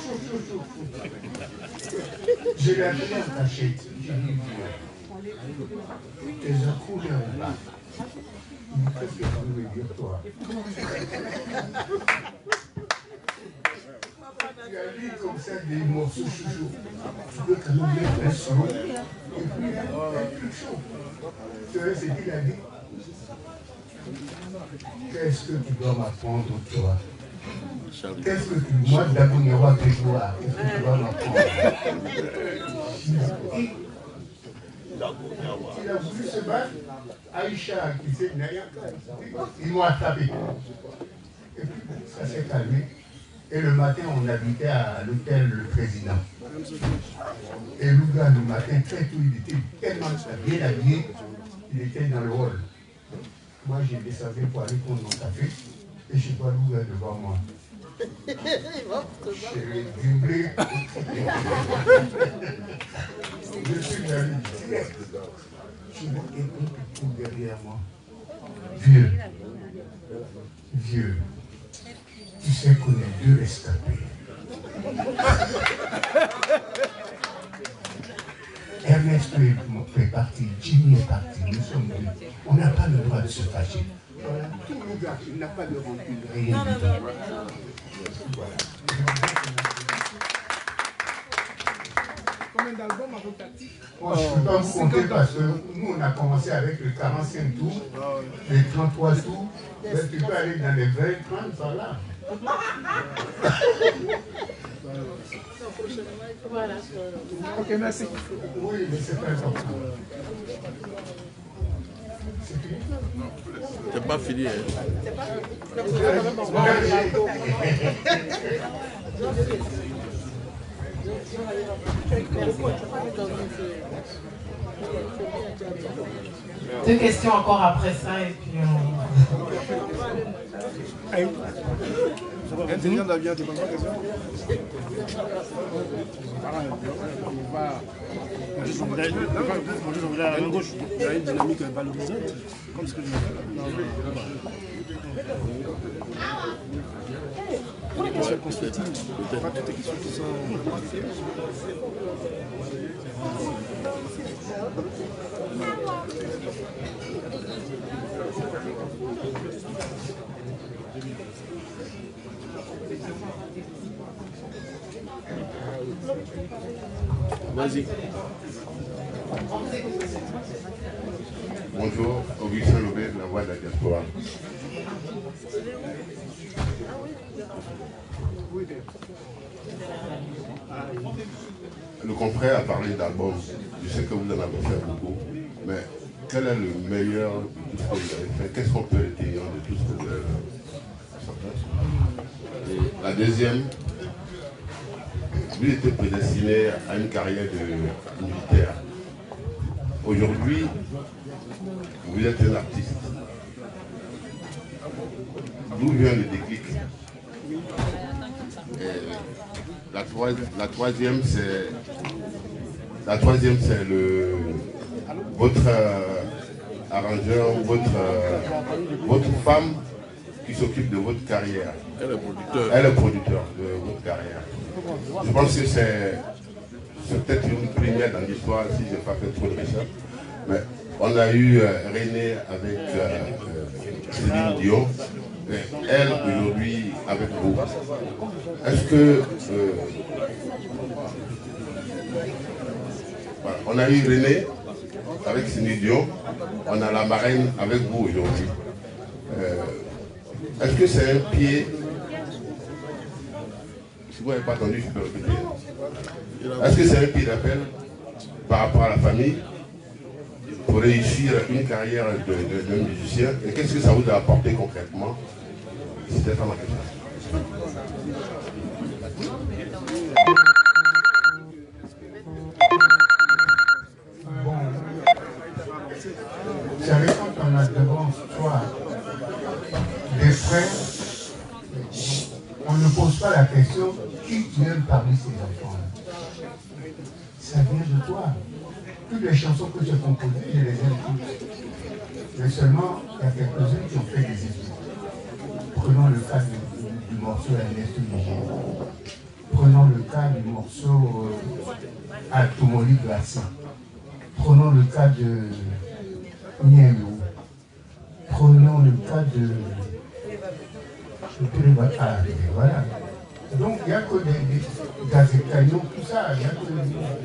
Speaker 8: Je l'ai appelé en cachette. J'ai dit, tes couleurs là. Qu'est-ce que tu veux dire, toi? Tu as dit comme ça des morceaux chouchous. Tu peux quand même mettre un son et puis un truc chaud. Tu vois ce qu'il a dit? Qu'est-ce que tu dois m'apprendre, toi? Qu'est-ce que tu... Moi, d'abord, il y aura Grégoire. Qu'est-ce que tu dois m'apprendre? Il a voulu se battre. Aïcha, qui s'est ils m'ont attrapé. Et puis, ça s'est calmé. Et le matin, on habitait à l'hôtel Le Président. Et Louga, le matin, très tôt, il était tellement bien habillé, il était dans le hall. Moi, j'ai descendu pour aller prendre mon café, et je vois Louga devant moi. Je l'ai vibré. Je suis allé direct. Je vois quelqu'un qui court derrière moi. Vieux. Tu sais qu'on est 2 rescapés. Ernesto est parti, Jimmy est parti, nous sommes 2. On n'a pas le droit de se fâcher. Voilà, tout le gars qui n'a pas de rancune, rien du tout. Voilà.
Speaker 7: Combien d'albums avez-vous?
Speaker 8: Moi, je ne peux pas vous compter parce que nous, on a commencé avec le 45 tours, les 33 tours. Mais tu peux aller dans les 20, 30 par là.
Speaker 7: Voilà. Ok, merci.
Speaker 8: Oui, mais c'est pas important.
Speaker 6: C'est pas fini, hein?
Speaker 7: C'est pas
Speaker 1: Deux questions encore après ça et puis
Speaker 4: La main gauche, il y a une dynamique valorisante, comme ce que je me pour les questions constructives, pas toutes les questions qui sont...
Speaker 6: Vas-y.
Speaker 9: Bonjour, Augustin Lobet, la voix de la diaspora. Le confrère a parlé d'album. Je sais que vous en avez fait beaucoup, mais quel est le meilleur de tout ce que vous avez fait? Qu'est-ce qu'on peut retenir de tout ce que vous avez fait? Et la deuxième, lui était prédestiné à une carrière de militaire. aujourd'hui, vous êtes un artiste. D'où vient le déclic? La troisième, c'est votre arrangeur, votre femme qui s'occupe de votre carrière.
Speaker 6: Elle est producteur.
Speaker 9: Elle est producteur de votre carrière. Je pense que c'est peut-être une première dans l'histoire, si je n'ai pas fait trop de recherche. Mais on a eu René avec Céline Dion, et elle aujourd'hui avec vous. Est-ce que... voilà, on a eu René avec Céline Dion, on a la marraine avec vous aujourd'hui. Est-ce que c'est un pied... Si vous n'avez pas entendu, je peux répéter. Est-ce que c'est un pied d'appel par rapport à la famille pour réussir une carrière de musicien? Et qu'est-ce que ça vous a apporté concrètement? C'était ça ma question.
Speaker 8: Bon, vous savez, quand on a devant soi des frères, on ne pose pas la question qui tu aimes parmi ces enfants. Ça vient de toi. Toutes les chansons que j'ai composées, je les aime toutes. Mais seulement, il y a quelques-unes qui ont fait des études. Prenons le cas du morceau Ernesto Niger. Prenons le cas du morceau Atomoli Glacé. Prenons le cas de Nielou. Prenons le cas de... Voilà. Donc il n'y a que des gazécaillons, tout ça, il n'y a que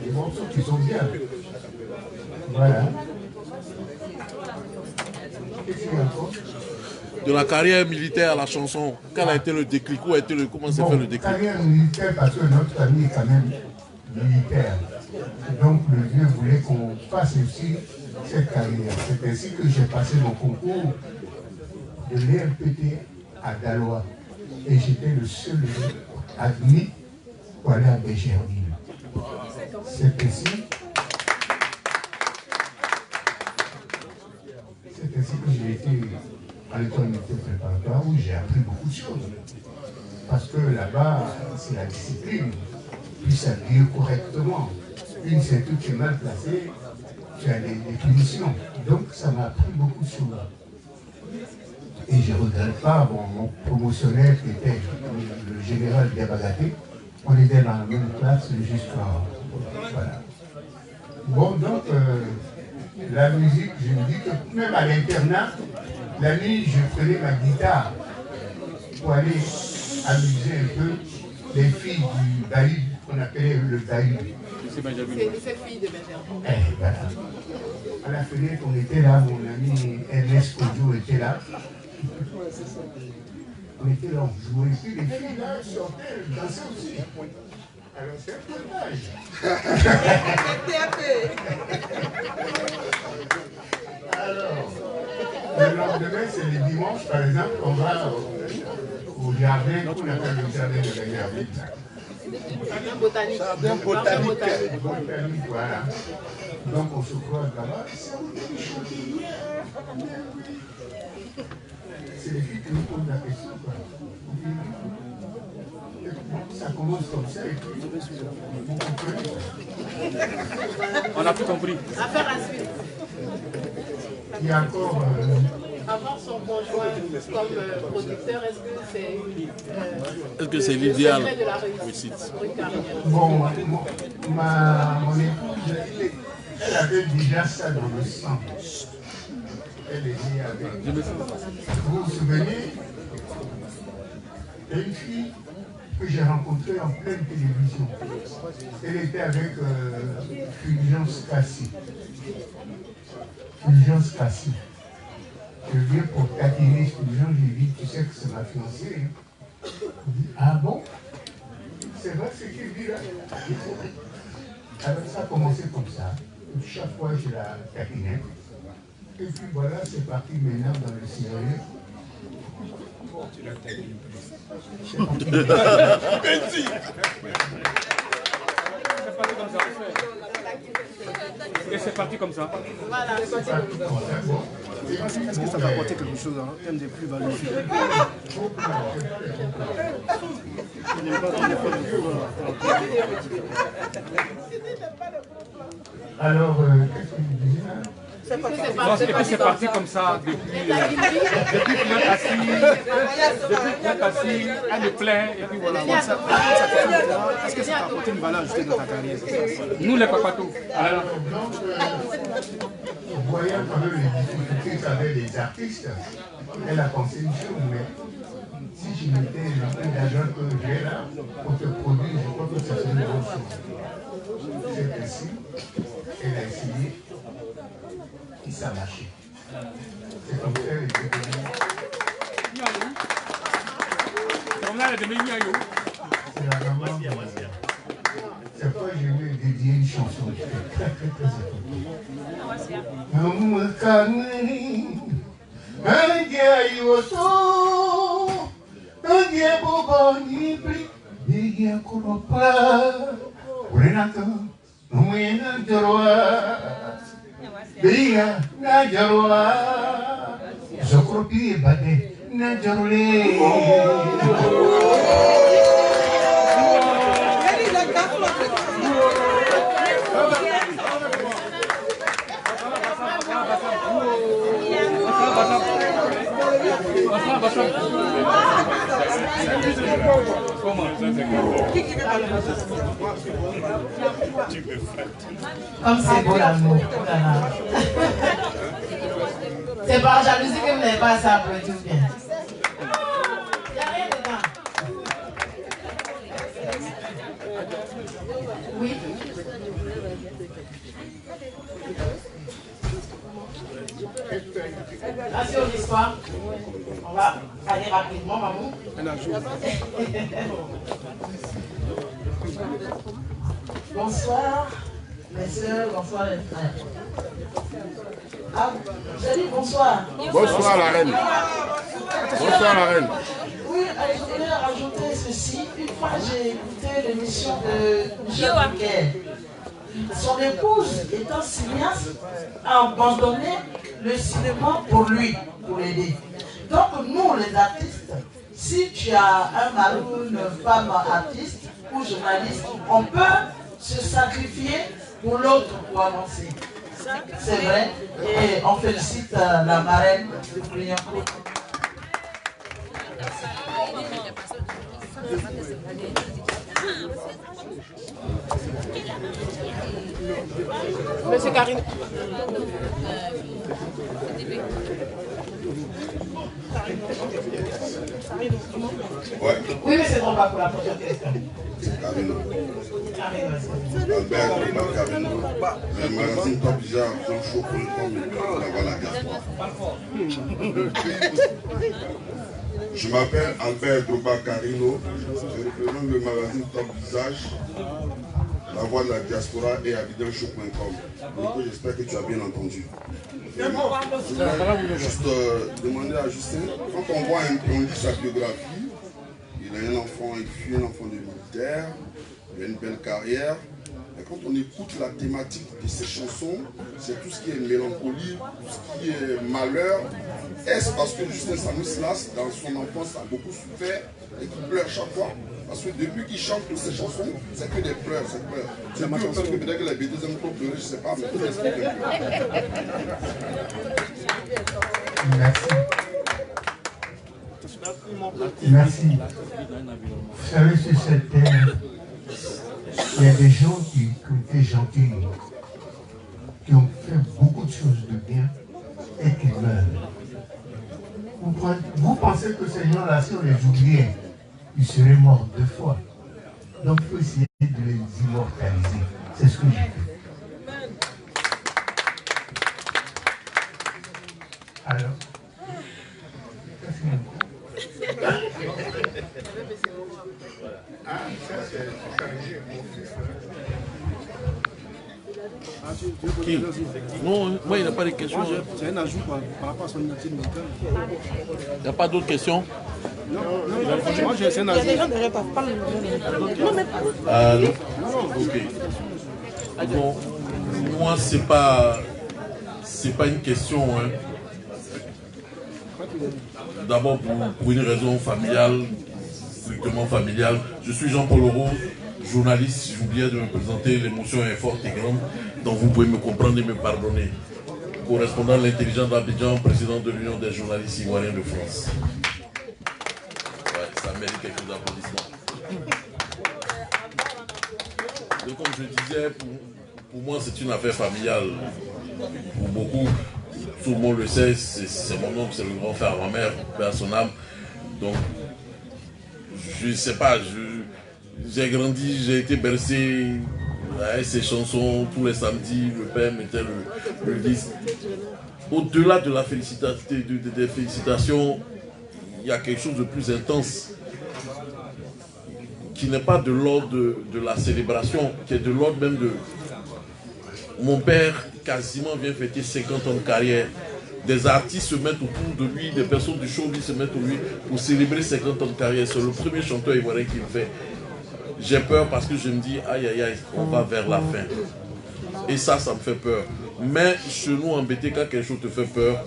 Speaker 8: des morceaux qui sont bien. Voilà. Qu'est-ce qu'il y a encore?
Speaker 6: De la carrière militaire à la chanson, quel a été le déclic? Comment s'est fait le déclic?
Speaker 8: Carrière militaire parce que notre famille est quand même militaire. Donc le vieux voulait qu'on fasse aussi cette carrière. C'est ainsi que j'ai passé mon concours de l'ERPT à Daloa. Et j'étais le seul admis pour aller à Bégerville. C'est ainsi que j'ai été à l'école militaire préparatoire où j'ai appris beaucoup de choses. Parce que là-bas, c'est la discipline. Puis s'habiller correctement. Une ceinture qui est mal placée, tu as des punitions. Donc ça m'a appris beaucoup de choses. Et je ne regrette pas, mon promotionnaire qui était le général Diabagaté, on était dans la même classe jusqu'à... Voilà. Bon, donc, la musique, je me dis que même à l'internat, la nuit, je prenais ma guitare pour aller amuser un peu les filles du Baïd, qu'on appelait le Baïd.
Speaker 1: C'est cette fille de Benjamin.
Speaker 8: Eh, voilà. À la fenêtre, on était là, mon ami Ernest Kodjo était là. On était là, on jouait, et puis les filles là sortaient, elles dansaient aussi. Alors c'est un peu d'âge. Alors, le lendemain, c'est le dimanche, par exemple, on va au jardin, qu'on appelle le jardin de la Gardine.
Speaker 1: Jardin botanique.
Speaker 8: Jardin botanique, voilà. Donc on se croise là-bas. C'est les filles qui nous posent la question, quoi. Ça commence comme ça et puis vous comprenez.
Speaker 10: On a tout compris.
Speaker 1: Affaire à suivre.
Speaker 8: Il y a encore...
Speaker 1: Avoir son conjoint comme producteur, est-ce que c'est
Speaker 6: l'idéal?
Speaker 1: de la réussite pour une carrière?
Speaker 8: Bon, mon épouse, elle avait déjà ça dans le sang. Elle est née avec... Vous vous souvenez? Il y a une fille que j'ai rencontrée en pleine télévision. Elle était avec Fulgence Cassi. Fulgence Cassi. Je viens pour taquiner Fulgence, je lui dis, tu sais que c'est ma fiancée. Hein? Dit, ah bon? C'est vrai ce qu'il dit là? Alors ça a commencé comme ça. Chaque fois je la taquinais. Et puis voilà, c'est parti maintenant dans le sérieux. Tu l'as taquiné.
Speaker 10: c'est parti comme ça.
Speaker 1: Voilà.
Speaker 7: Est-ce que ça va apporter quelque chose en termes de plus-value?
Speaker 8: Alors, qu'est-ce que vous dites là?
Speaker 10: Et puis c'est parti comme ça depuis assis, elle me plaît, et puis voilà.
Speaker 7: Est-ce que ça t'a apporté une valeur ajoutée dans ta carrière?
Speaker 10: Nous les papatos.
Speaker 8: Voyant quand même les difficultés qu'avaient les artistes, elle a pensé une chose, mais si je mettais le peu d'argent que j'ai là pour te produire, je crois que ça serait une bonne chose. C'est ainsi, elle a essayé. Et ça a marché. C'est comme ça qu'elle est devenue. C'est la maman. C'est pourquoi je lui ai dédié une chanson. Je suis très Bia na jarwa Zokropi bade na jarule
Speaker 1: Comme c'est beau l'amour. C'est par jalousie que vous n'avez pas assez applaudi ou bien. Il n'y a rien dedans. Oui. Là sur l'histoire, on va aller rapidement, maman. Bonsoir, mes soeurs, bonsoir les frères. Ah, j'ai dit bonsoir.
Speaker 9: Bonsoir la reine. Bonsoir la reine.
Speaker 1: Oui, je voulais rajouter ceci. Une fois, j'ai écouté l'émission de Michel Bouquet. Son épouse, étant cinéaste, a abandonné le cinéma pour lui, pour l'aider. Donc nous, les artistes, si tu as un mari ou une femme artiste ou journaliste, on peut se sacrifier pour l'autre pour avancer. C'est vrai. Et on félicite la marraine de Clignancourt. Monsieur Karine.
Speaker 9: Ouais.
Speaker 1: Oui, mais c'est bon, pas pour la prochaine question.
Speaker 9: Carino. Albert Carino. Le magazine Top Bizarre, Jean Chaud.com et la diaspora. Je m'appelle Albert Droba Carino. Je représente le magazine Top Visage, La Voix de la Diaspora et Abidjanshow.com. Donc j'espère que tu as bien entendu. Je voulais juste demander à Justin, quand on voit on lit sa biographie, il a un enfant, il fut un enfant de militaire, il a une belle carrière. Et quand on écoute la thématique de ces chansons, c'est tout ce qui est mélancolie, tout ce qui est malheur. Est-ce parce que Justin Stanislas, dans son enfance, a beaucoup souffert et qu'il pleure chaque fois? Parce que depuis qu'il chante toutes ces chansons, c'est que des pleurs, c'est pleurs. C'est plus parce que peut-être que les bêtises aiment trop pleurer, je ne sais pas, mais il faut expliquer.
Speaker 8: Merci. Merci. Vous savez, sur cette terre, il y a des gens qui ont été gentils, qui ont fait beaucoup de choses de bien et qui meurent. Vous pensez que ces gens-là, si on les oubliait, ils seraient morts 2 fois. Donc il faut essayer de les immortaliser. C'est ce que j'ai fait. Alors, qu'est-ce que
Speaker 6: Qui? Non, moi il n'a pas de questions.
Speaker 7: J'ai un ajout par rapport à son identité musicale.
Speaker 6: Il n'y a pas d'autres questions?
Speaker 7: Non, moi j'ai un ajout.
Speaker 5: Il y a des gens derrière, pas le.
Speaker 6: Ok. Bon, moi, c'est pas une question. Hein. D'abord pour une raison familiale, strictement familiale. Je suis Jean-Paul Leroux, journaliste. J'oubliais de me présenter. L'émotion est forte et grande. Donc vous pouvez me comprendre et me pardonner. Correspondant de l'intelligence d'Abidjan, président de l'Union des journalistes ivoiriens de France. Ouais, ça mérite quelques applaudissements. Donc, comme je disais, pour moi, c'est une affaire familiale. Pour beaucoup, tout le monde le sait, c'est mon oncle, c'est le grand frère à ma mère, père à son âme. Donc, je ne sais pas, j'ai grandi, j'ai été bercé avec ces chansons tous les samedis, le père mettait le disque. Au-delà de la des félicitations, il y a quelque chose de plus intense qui n'est pas de l'ordre de la célébration, qui est de l'ordre même de... Mon père quasiment vient fêter 50 ans de carrière. Des artistes se mettent autour de lui, des personnes du showbiz se mettent autour de lui pour célébrer 50 ans de carrière. C'est le premier chanteur ivoirien qui le fait. J'ai peur parce que je me dis, aïe aïe aïe, on va vers la fin. Et ça me fait peur. Mais chez nous, embêté, quand quelque chose te fait peur,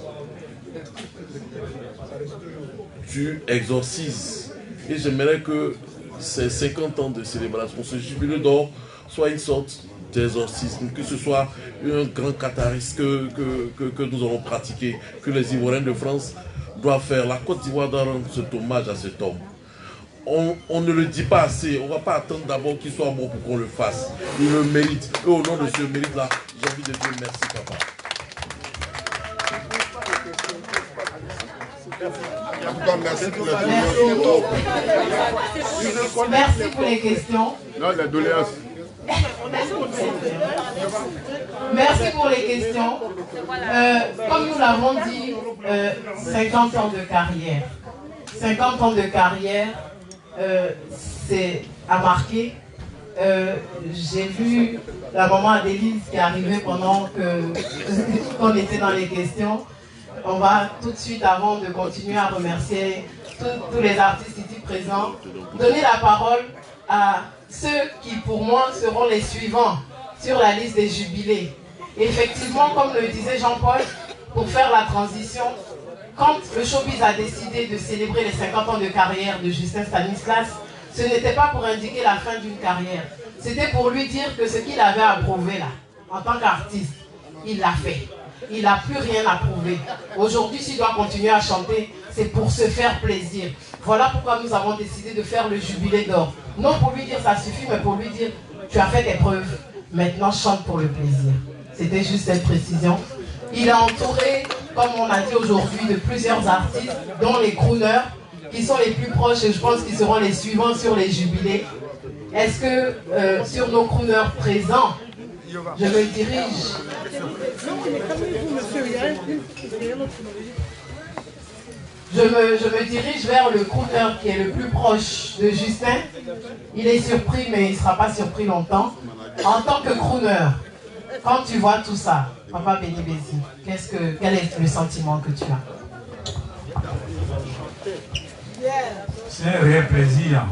Speaker 6: tu exorcises. Et j'aimerais que ces 50 ans de célébration, ce jubilé d'or, soit une sorte d'exorcisme, que ce soit un grand catharisme que nous aurons pratiqué, que les Ivoiriens de France doivent faire. La Côte d'Ivoire doit rendre cet hommage à cet homme. On ne le dit pas assez, on ne va pas attendre d'abord qu'il soit mort pour qu'on le fasse. Il le mérite. Et au nom de ce mérite-là, j'ai envie de dire merci, papa.
Speaker 9: Merci pour les questions.
Speaker 1: Merci pour les questions.
Speaker 9: Non, la doléance.
Speaker 1: Merci pour les questions. Comme nous l'avons dit, 50 ans de carrière. 50 ans de carrière, c'est à marquer. J'ai vu la maman Adélise qui est arrivée pendant qu'on était dans les questions. On va tout de suite, avant de continuer à remercier tous les artistes ici présents, donner la parole à ceux qui, pour moi, seront les suivants sur la liste des jubilés. Et effectivement, comme le disait Jean-Paul, pour faire la transition, quand le showbiz a décidé de célébrer les 50 ans de carrière de Justin Stanislas, ce n'était pas pour indiquer la fin d'une carrière. C'était pour lui dire que ce qu'il avait approuvé là, en tant qu'artiste, il l'a fait. Il n'a plus rien à prouver. Aujourd'hui, s'il doit continuer à chanter, c'est pour se faire plaisir. Voilà pourquoi nous avons décidé de faire le jubilé d'or. Non pour lui dire ça suffit, mais pour lui dire tu as fait tes preuves. Maintenant, chante pour le plaisir. C'était juste cette précision. Il est entouré, comme on a dit aujourd'hui, de plusieurs artistes, dont les crooners, qui sont les plus proches et je pense qu'ils seront les suivants sur les jubilés. Est-ce que sur nos crooners présents, je me dirige... Je me dirige vers le crooner qui est le plus proche de Justin. Il est surpris, mais il ne sera pas surpris longtemps. En tant que crooner, quand tu vois tout ça, Papa Béni Bézi, quel est le sentiment que tu as?
Speaker 10: C'est un réel plaisir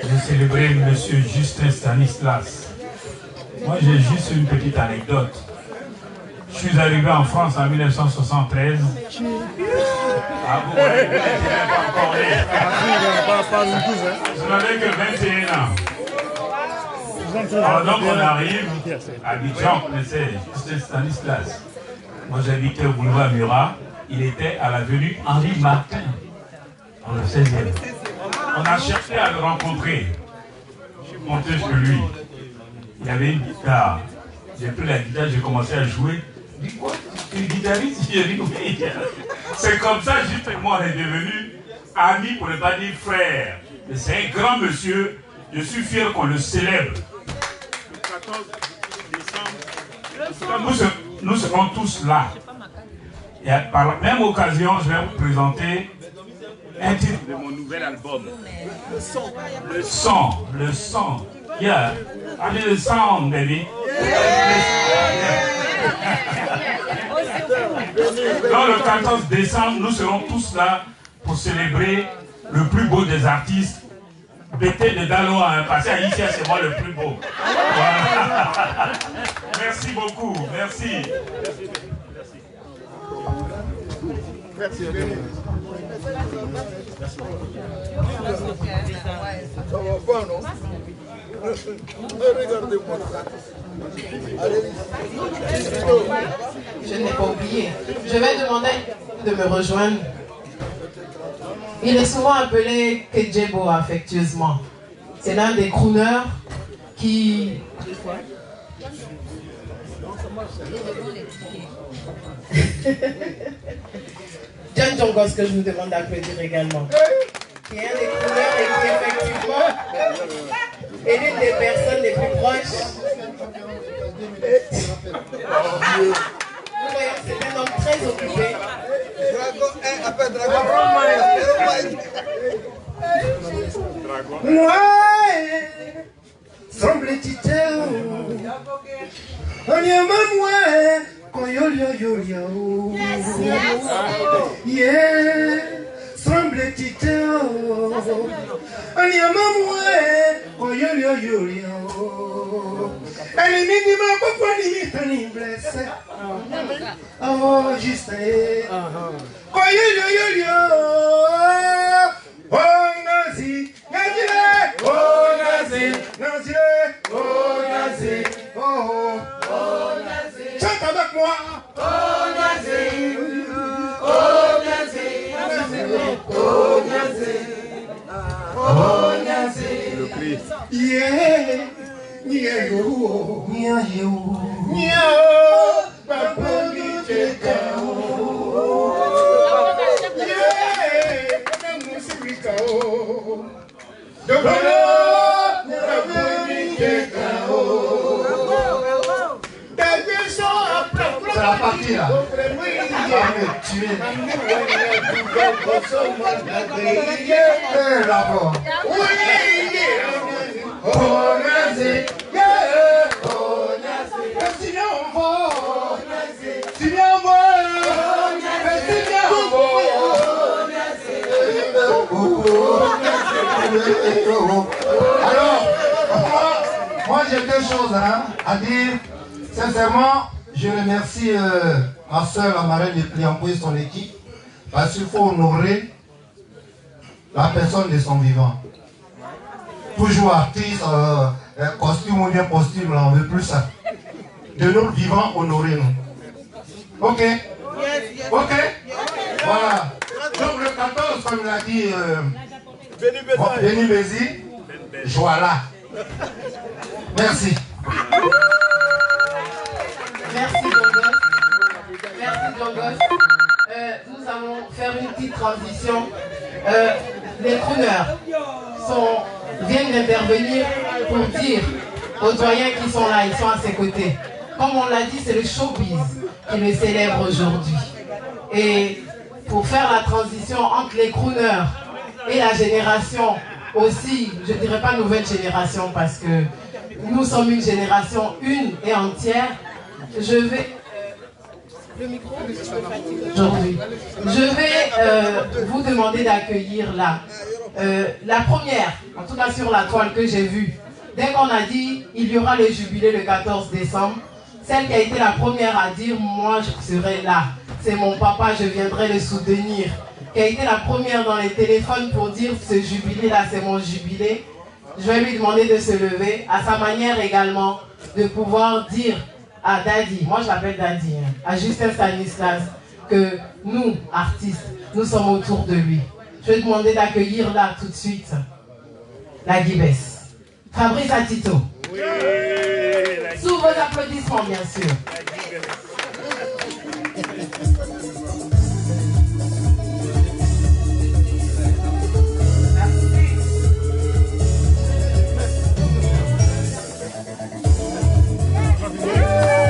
Speaker 10: de célébrer M. Justin Stanislas. Moi, j'ai juste une petite anecdote. Je suis arrivé en France en 1973. Ah bon, vous n'étiez pas encore né. Je n'avais que 21 ans. Alors donc on arrive à Abidjan, on connaissait Justin Stanislas. Moi j'habitais au boulevard Murat. Il était à l'avenue Henri Martin, dans le 16e. On a cherché à le rencontrer. Je suis monté chez lui. Il avait une guitare. J'ai pris la guitare, j'ai commencé à jouer. Il dit quoi? Tu es guitariste? J'ai dit oui. C'est comme ça, juste et moi, on est devenus amis, pour ne pas dire frères. C'est un grand monsieur. Je suis fier qu'on le célèbre. Le 14 décembre. Nous serons tous là. Et par la même occasion, je vais vous présenter un titre de mon nouvel album. Le son. Le son. Le son. Yeah. Allez, le son, baby. Donc le 14 décembre, nous serons tous là pour célébrer le plus beau des artistes. Bété de Daloa, parce qu'à ici, c'est moi le plus beau. Voilà. Merci beaucoup, merci.
Speaker 8: Merci. Ça va pas, non? Regardez-moi ça.
Speaker 1: Je n'ai pas oublié. Je vais demander de me rejoindre. Il est souvent appelé Kedjebo affectueusement. C'est l'un des crooners qui... John Jongos, que je vous demande d'applaudir également. Qui est un des crooners et qui effectivement est l'une des personnes les plus proches. Vous voyez, c'est un homme très occupé.
Speaker 7: Oh, juste chante avec moi.
Speaker 8: Le cri.
Speaker 11: C'est la partie là.
Speaker 12: Alors, moi j'ai deux choses à dire. Sincèrement, je remercie ma soeur, la marraine de Pliampo et son équipe, parce qu'il faut honorer la personne de son vivant. Toujours artiste, costume ou bien costume, là, on ne veut plus ça. De notre vivant, honorez-nous. Ok? Ok? Voilà. Donc le 14, comme l'a dit Béni Bézi, voilà. Merci.
Speaker 1: Merci Dongos. Merci Dongos. Nous allons faire une petite transition. Les crooners viennent d'intervenir pour dire aux doyens qui sont là, ils sont à ses côtés. Comme on l'a dit, c'est le showbiz qui le célèbre aujourd'hui. Et pour faire la transition entre les crooners et la génération aussi, je ne dirais pas nouvelle génération parce que nous sommes une génération une et entière. Je vais... Le micro aujourd'hui. Je vais vous demander d'accueillir là. La première, en tout cas sur la toile que j'ai vue, dès qu'on a dit il y aura le jubilé le 14 décembre, celle qui a été la première à dire moi je serai là, c'est mon papa, je viendrai le soutenir, qui a été la première dans les téléphones pour dire ce jubilé là c'est mon jubilé, je vais lui demander de se lever, à sa manière également de pouvoir dire à Daddy, moi je l'appelle Daddy, à Justin Stanislas, que nous, artistes, nous sommes autour de lui. Je vais demander d'accueillir là tout de suite la Guibès. Fabrice Atito. Oui, sous vos applaudissements bien sûr.
Speaker 13: Come on!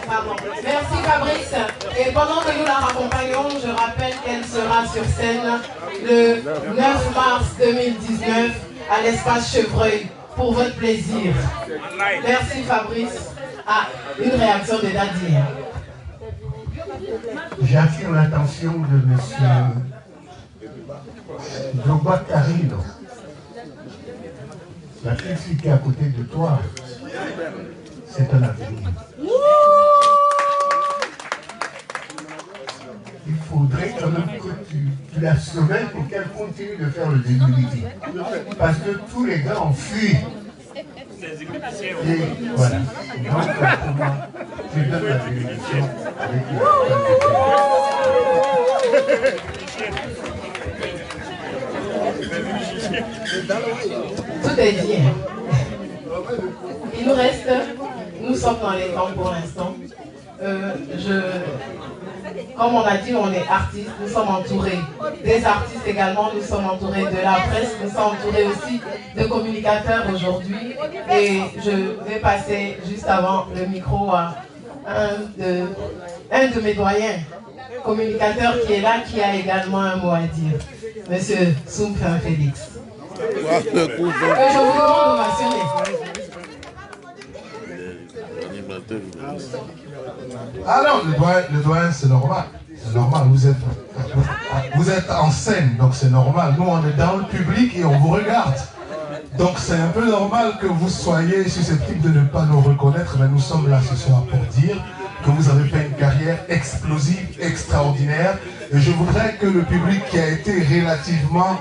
Speaker 1: Pardon. Merci Fabrice. Et pendant que nous la raccompagnons, je rappelle qu'elle sera sur scène le 9 mars 2019 à l'espace Chevreuil pour votre plaisir. Merci Fabrice. Ah, une réaction de Nadir.
Speaker 8: J'attire l'attention de M. Droba Carino. La fille qui est à côté de toi, c'est un avenir. Il faudrait quand même que tu la surveilles pour qu'elle continue de faire le débilité. Parce que tous les gars ont fui. Et voilà. Donc, comment tu donnes la bénédiction avec
Speaker 1: Tout est dit. Il nous reste, nous sommes dans les temps pour l'instant. Comme on a dit, on est artistes, nous sommes entourés des artistes également, nous sommes entourés de la presse, nous sommes entourés aussi de communicateurs aujourd'hui. Et je vais passer juste avant le micro à un de mes doyens, communicateur qui est là, qui a également un mot à dire. Monsieur Soumfin Félix. Que je vous demande de m'assurer.
Speaker 13: Alors, le doyen, c'est normal. C'est normal, vous êtes en scène, donc c'est normal. Nous, on est dans le public et on vous regarde. Donc c'est un peu normal que vous soyez susceptibles de ne pas nous reconnaître, mais nous sommes là ce soir pour dire que vous avez fait une carrière explosive, extraordinaire. Et je voudrais que le public qui a été relativement,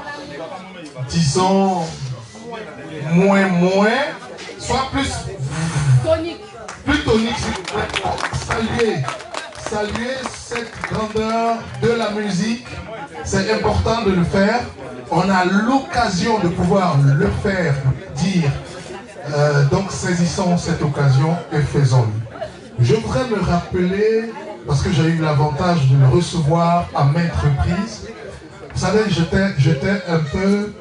Speaker 13: disons, moins, soit plus tonique. Plus tonique, saluer cette grandeur de la musique. C'est important de le faire. On a l'occasion de pouvoir le faire, dire. Donc saisissons cette occasion et faisons-le. Je voudrais me rappeler, parce que j'ai eu l'avantage de le recevoir à maintes reprises. Vous savez, j'étais un peu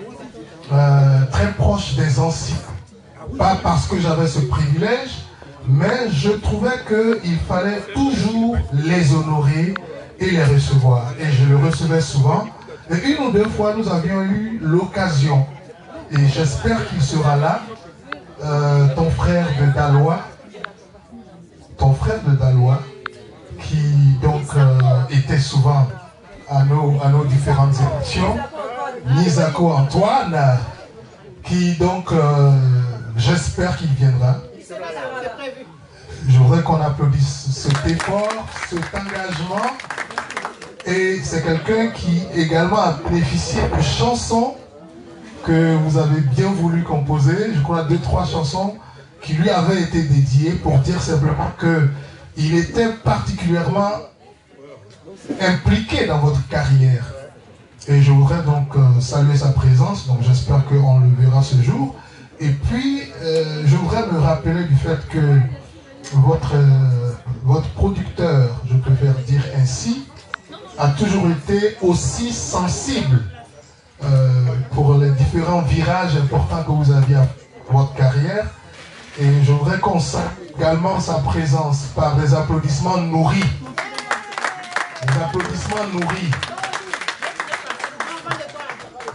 Speaker 13: très proche des anciens. Pas parce que j'avais ce privilège, mais je trouvais qu'il fallait toujours les honorer et les recevoir. Et je le recevais souvent. Et une ou deux fois, nous avions eu l'occasion, et j'espère qu'il sera là, ton frère de Dalois, qui donc était souvent à nos différentes émissions, Nisako Antoine, qui donc, j'espère qu'il viendra. Je voudrais qu'on applaudisse cet effort, cet engagement. Et c'est quelqu'un qui également a bénéficié de chansons que vous avez bien voulu composer. Je crois 2-3 chansons qui lui avaient été dédiées pour dire simplement qu'il était particulièrement impliqué dans votre carrière. Et je voudrais donc saluer sa présence. Donc j'espère qu'on le verra ce jour. Et puis, je voudrais me rappeler du fait que votre producteur, je préfère dire ainsi, a toujours été aussi sensible pour les différents virages importants que vous aviez à votre carrière. Et je voudrais qu'on salue également sa présence par des applaudissements nourris. Des applaudissements nourris.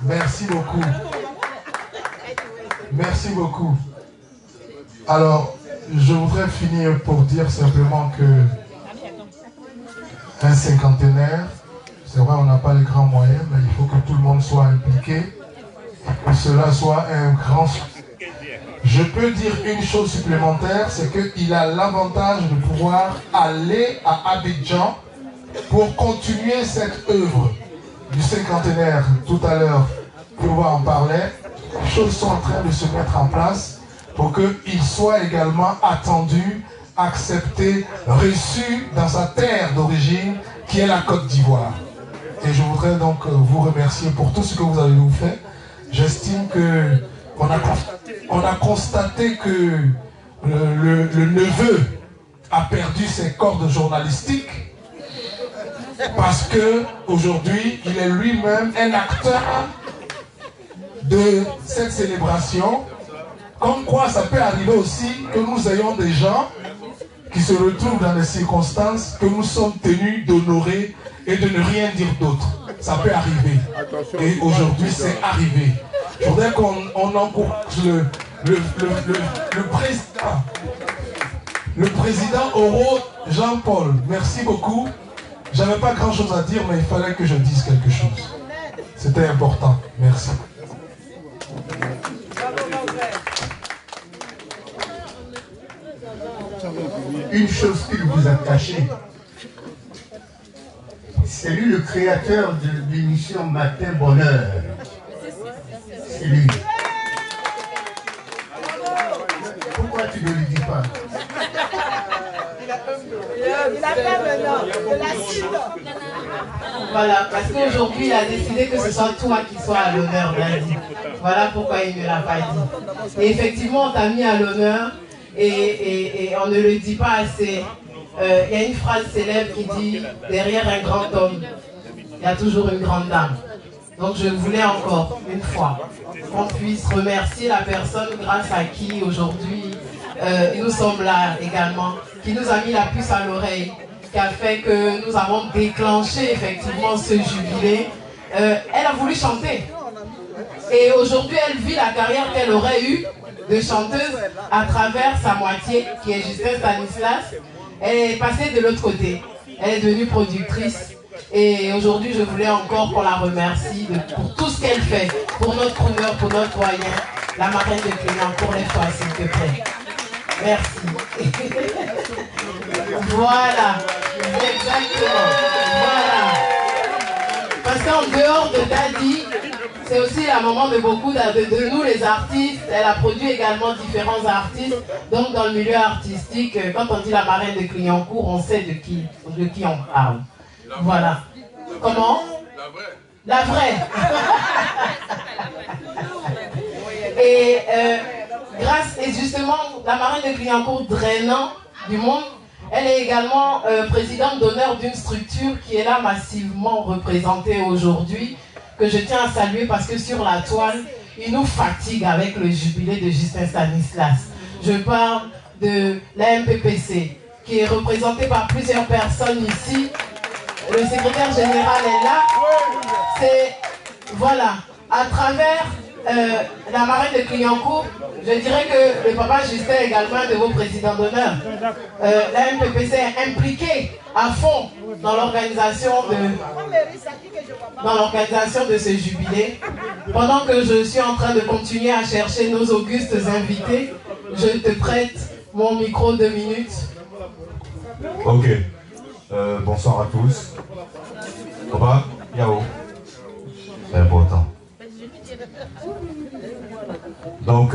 Speaker 13: Merci beaucoup. Merci beaucoup. Alors, je voudrais finir pour dire simplement que un cinquantenaire, c'est vrai, on n'a pas les grands moyens, mais il faut que tout le monde soit impliqué, que cela soit un grand succès. Je peux dire une chose supplémentaire, c'est qu'il a l'avantage de pouvoir aller à Abidjan pour continuer cette œuvre du cinquantenaire. Tout à l'heure, Kouva en parlait. Les choses sont en train de se mettre en place pour qu'il soit également attendu, accepté, reçu dans sa terre d'origine, qui est la Côte d'Ivoire. Et je voudrais donc vous remercier pour tout ce que vous avez nous fait. J'estime qu'on a constaté que le neveu a perdu ses cordes journalistiques parce que aujourd'hui il est lui-même un acteur de cette célébration. Comme quoi ça peut arriver aussi que nous ayons des gens qui se retrouve dans des circonstances que nous sommes tenus d'honorer et de ne rien dire d'autre. Ça peut arriver. Et aujourd'hui, c'est arrivé. Je voudrais qu'on encourage le président Oro Jean-Paul. Merci beaucoup. J'avais pas grand chose à dire, mais il fallait que je dise quelque chose. C'était important. Merci.
Speaker 8: Une chose qu'il vous a cachée, c'est lui le créateur de l'émission Matin Bonheur. C'est lui. Pourquoi tu ne lui dis pas?
Speaker 5: Il a fait maintenant de la suite.
Speaker 1: Voilà, parce qu'aujourd'hui, il a décidé que ce soit toi qui sois à l'honneur lundi. Voilà pourquoi il ne l'a pas dit. Et effectivement, on t'a mis à l'honneur et on ne le dit pas assez. Il y a une phrase célèbre qui dit « Derrière un grand homme, il y a toujours une grande dame ». Donc je voulais encore, une fois, qu'on puisse remercier la personne grâce à qui aujourd'hui nous sommes là également, qui nous a mis la puce à l'oreille, qui a fait que nous avons déclenché effectivement ce jubilé. Elle a voulu chanter. Et aujourd'hui, elle vit la carrière qu'elle aurait eue de chanteuse à travers sa moitié, qui est Justin Stanislas. Elle est passée de l'autre côté. Elle est devenue productrice. Et aujourd'hui, je voulais encore qu'on la remercie pour tout ce qu'elle fait, pour notre crooner, pour notre doyen, la marraine de Clignancourt, les fois, s'il te plaît. Merci. Voilà. Exactement. Voilà. Parce qu'en dehors de Daddy, c'est aussi la maman de beaucoup de nous les artistes. Elle a produit également différents artistes. Donc dans le milieu artistique, quand on dit la marraine de Clignancourt, on sait de qui on parle. Voilà. Comment? La vraie. Et et justement, la marraine de Clignancourt drainant du monde, elle est également présidente d'honneur d'une structure qui est là massivement représentée aujourd'hui, que je tiens à saluer parce que sur la toile, il nous fatigue avec le jubilé de Justin Stanislas. Je parle de la MPPC, qui est représentée par plusieurs personnes ici. Le secrétaire général est là. C'est, voilà, à travers la marraine de Clignancourt, je dirais que le papa Justin est également un de vos présidents d'honneur. La MPPC est impliquée à fond dans l'organisation de ce jubilé. Pendant que je suis en train de continuer à chercher nos augustes invités, je te prête mon micro 2 minutes.
Speaker 14: Ok. Bonsoir à tous. Oba, Yao. C'est important. Donc,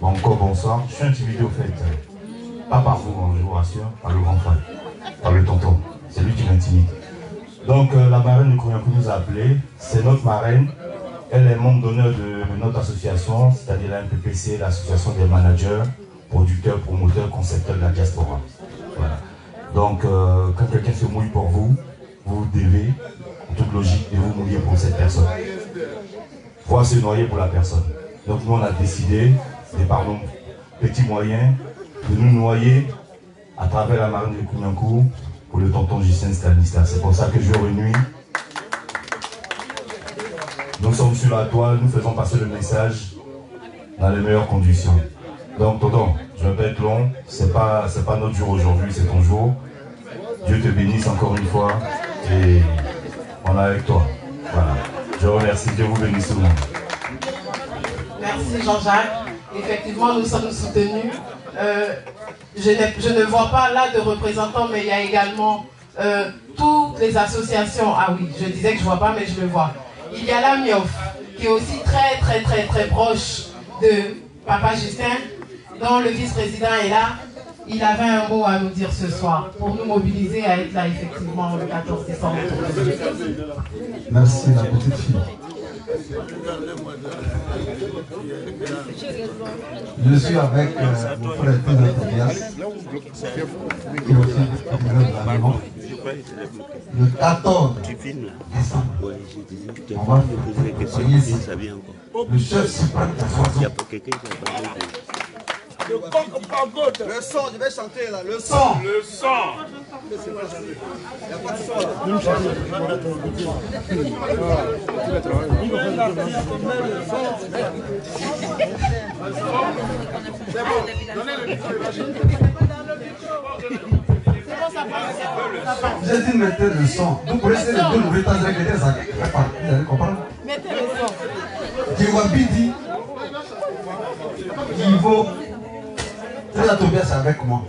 Speaker 14: encore bonsoir. Je suis intimidé au fait, pas par vous, je vous rassure, par le grand frère, par le tonton. C'est lui qui m'intimide. Donc, la marraine de Clignancourt nous a appelés. C'est notre marraine. Elle est membre d'honneur de notre association, c'est-à-dire la MPPC, l'association des managers, producteurs, promoteurs, concepteurs de la diaspora. Voilà. Donc, quand quelqu'un se mouille pour vous, vous devez, en toute logique, de vous mouiller pour cette personne. Pouvoir se noyer pour la personne. Donc, nous, on a décidé, de par nos petits moyens, de nous noyer à travers la marraine de Clignancourt pour le tonton Justin Stanislas. C'est pour ça que je réunis. Nous sommes sur la toile, nous faisons passer le message dans les meilleures conditions. Donc, tonton, je vais pas être long, c'est pas notre jour aujourd'hui, c'est ton jour. Dieu te bénisse encore une fois et on est avec toi. Voilà. Je vous remercie, Dieu vous bénisse tout le monde.
Speaker 1: Merci Jean-Jacques. Effectivement, nous sommes soutenus. Je ne vois pas là de représentants, mais il y a également toutes les associations. Ah oui, je disais que je ne vois pas, mais je le vois. Il y a la MIOF, qui est aussi très proche de Papa Justin, dont le vice-président est là. Il avait un mot à nous dire ce soir, pour nous mobiliser à être là effectivement le 14 décembre.
Speaker 15: Merci la petite fille. Je suis avec mon frère Tobias, qui est aussi président de la maison. Le 14 décembre, on va fêter ici le chef suprême de Soissons.
Speaker 16: Le son, je vais chanter là, le son.
Speaker 10: Le son.
Speaker 16: Il n'y a pas de son là.
Speaker 5: C'est bon, donnez le micro.
Speaker 15: J'ai dit mettez le son. Vous connaissez les deux nouvelles tases avec les ça. Vous allez comprendre.
Speaker 5: Mettez le son.
Speaker 15: Djewabi dit il vaut. Très Tobias avec moi.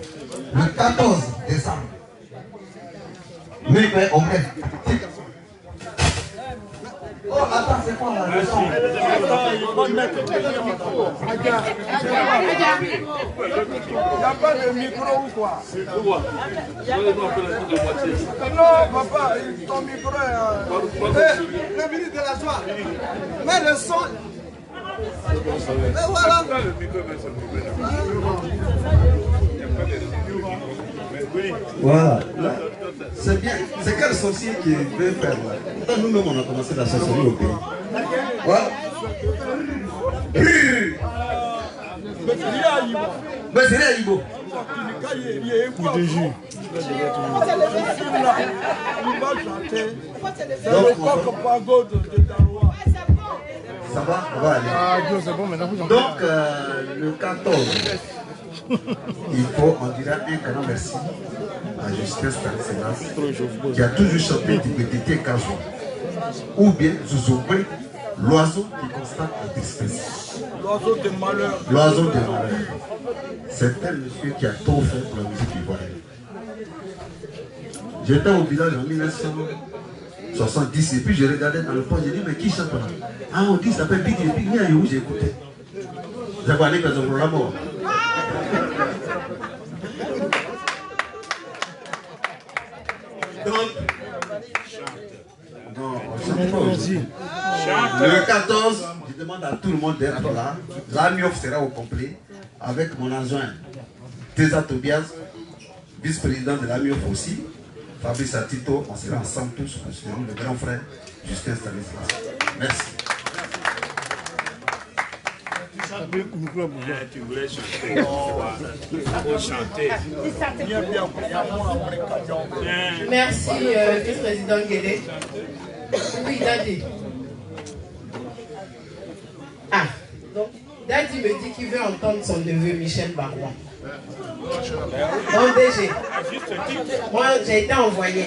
Speaker 15: Le 14 décembre. Mais on met. Oh, attends, c'est quoi là le son?
Speaker 5: Il n'y a pas de micro ou quoi? Non, papa, ton micro est...
Speaker 16: Le ministre de la joie. Mais le son... Mais voilà.
Speaker 15: Voilà. C'est bien. C'est quel sorcier qui veut faire là? Nous-mêmes, on a commencé la sorcellerie au pays. Voilà. Mais c'est rien, Ibo. Ça va? On va aller. Donc, le 14, il faut, on dira un grand merci à Justin Stanislas qui a toujours chanté du BTT Kazou ou bien Zouzoubé, l'oiseau qui constate la tristesse.
Speaker 5: L'oiseau de malheur.
Speaker 15: L'oiseau de malheur. C'est un monsieur qui a tout fait pour la musique ivoirienne. J'étais au village en 1970 et puis je regardais dans le fond, j'ai dit mais qui chante là? Ah, on dit ça s'appelle Big Big Niayou, j'ai écouté. J'ai pas allé dans un programme. Donc, non, le 14, je demande à tout le monde d'être là. La MIOF sera au complet avec mon adjoint Teza Tobias, vice-président de la MIOF aussi, Fabrice Atito, on sera ensemble tous, le grand frère Justin Stanislas. Merci.
Speaker 10: Tu voulais chanter. Il faut chanter.
Speaker 1: Merci, vice-président Guédé. Oui, Dadi. Ah, donc, Dadi me dit qu'il veut entendre son neveu Michel Barouin. Donc, DG, moi j'ai été envoyé.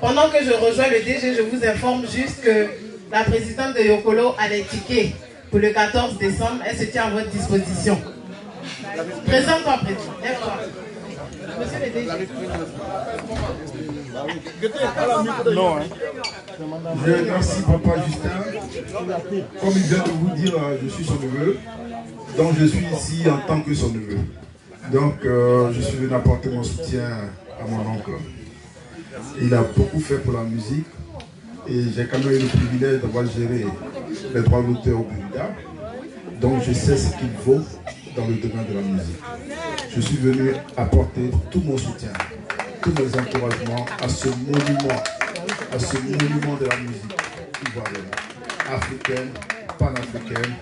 Speaker 1: Pendant que je rejoins le DG, je vous informe juste que la présidente de Yokolo a les tickets pour le 14 décembre. Elle se tient à votre disposition. Présente-toi, président. Lève-toi. Monsieur le DG.
Speaker 17: Non, hein. Je remercie Papa Justin. Comme il vient de vous dire, je suis son neveu. Donc je suis ici en tant que son neveu. Donc je suis venu apporter mon soutien à mon oncle. Il a beaucoup fait pour la musique. Et j'ai quand même eu le privilège d'avoir géré les droits d'auteur au Burkina. Donc je sais ce qu'il vaut dans le domaine de la musique. Je suis venu apporter tout mon soutien, tous mes encouragements à ce monument de la musique ivoirienne, africaine, panafricaine.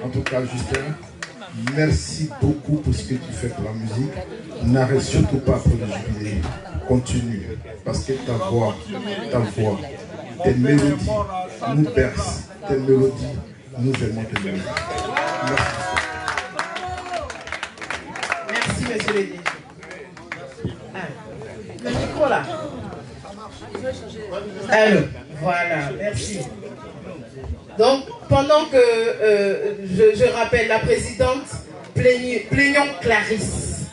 Speaker 17: En tout cas, Justin, merci beaucoup pour ce que tu fais pour la musique. N'arrête surtout pas pour le jubilé. Continue, parce que ta voix, tes mélodies nous bercent, tes mélodies nous aimons tes mélodies. Merci.
Speaker 1: Merci, monsieur le DG. Le micro là. Alors, voilà, merci. Donc, pendant que je rappelle, la présidente Plaignant Clarisse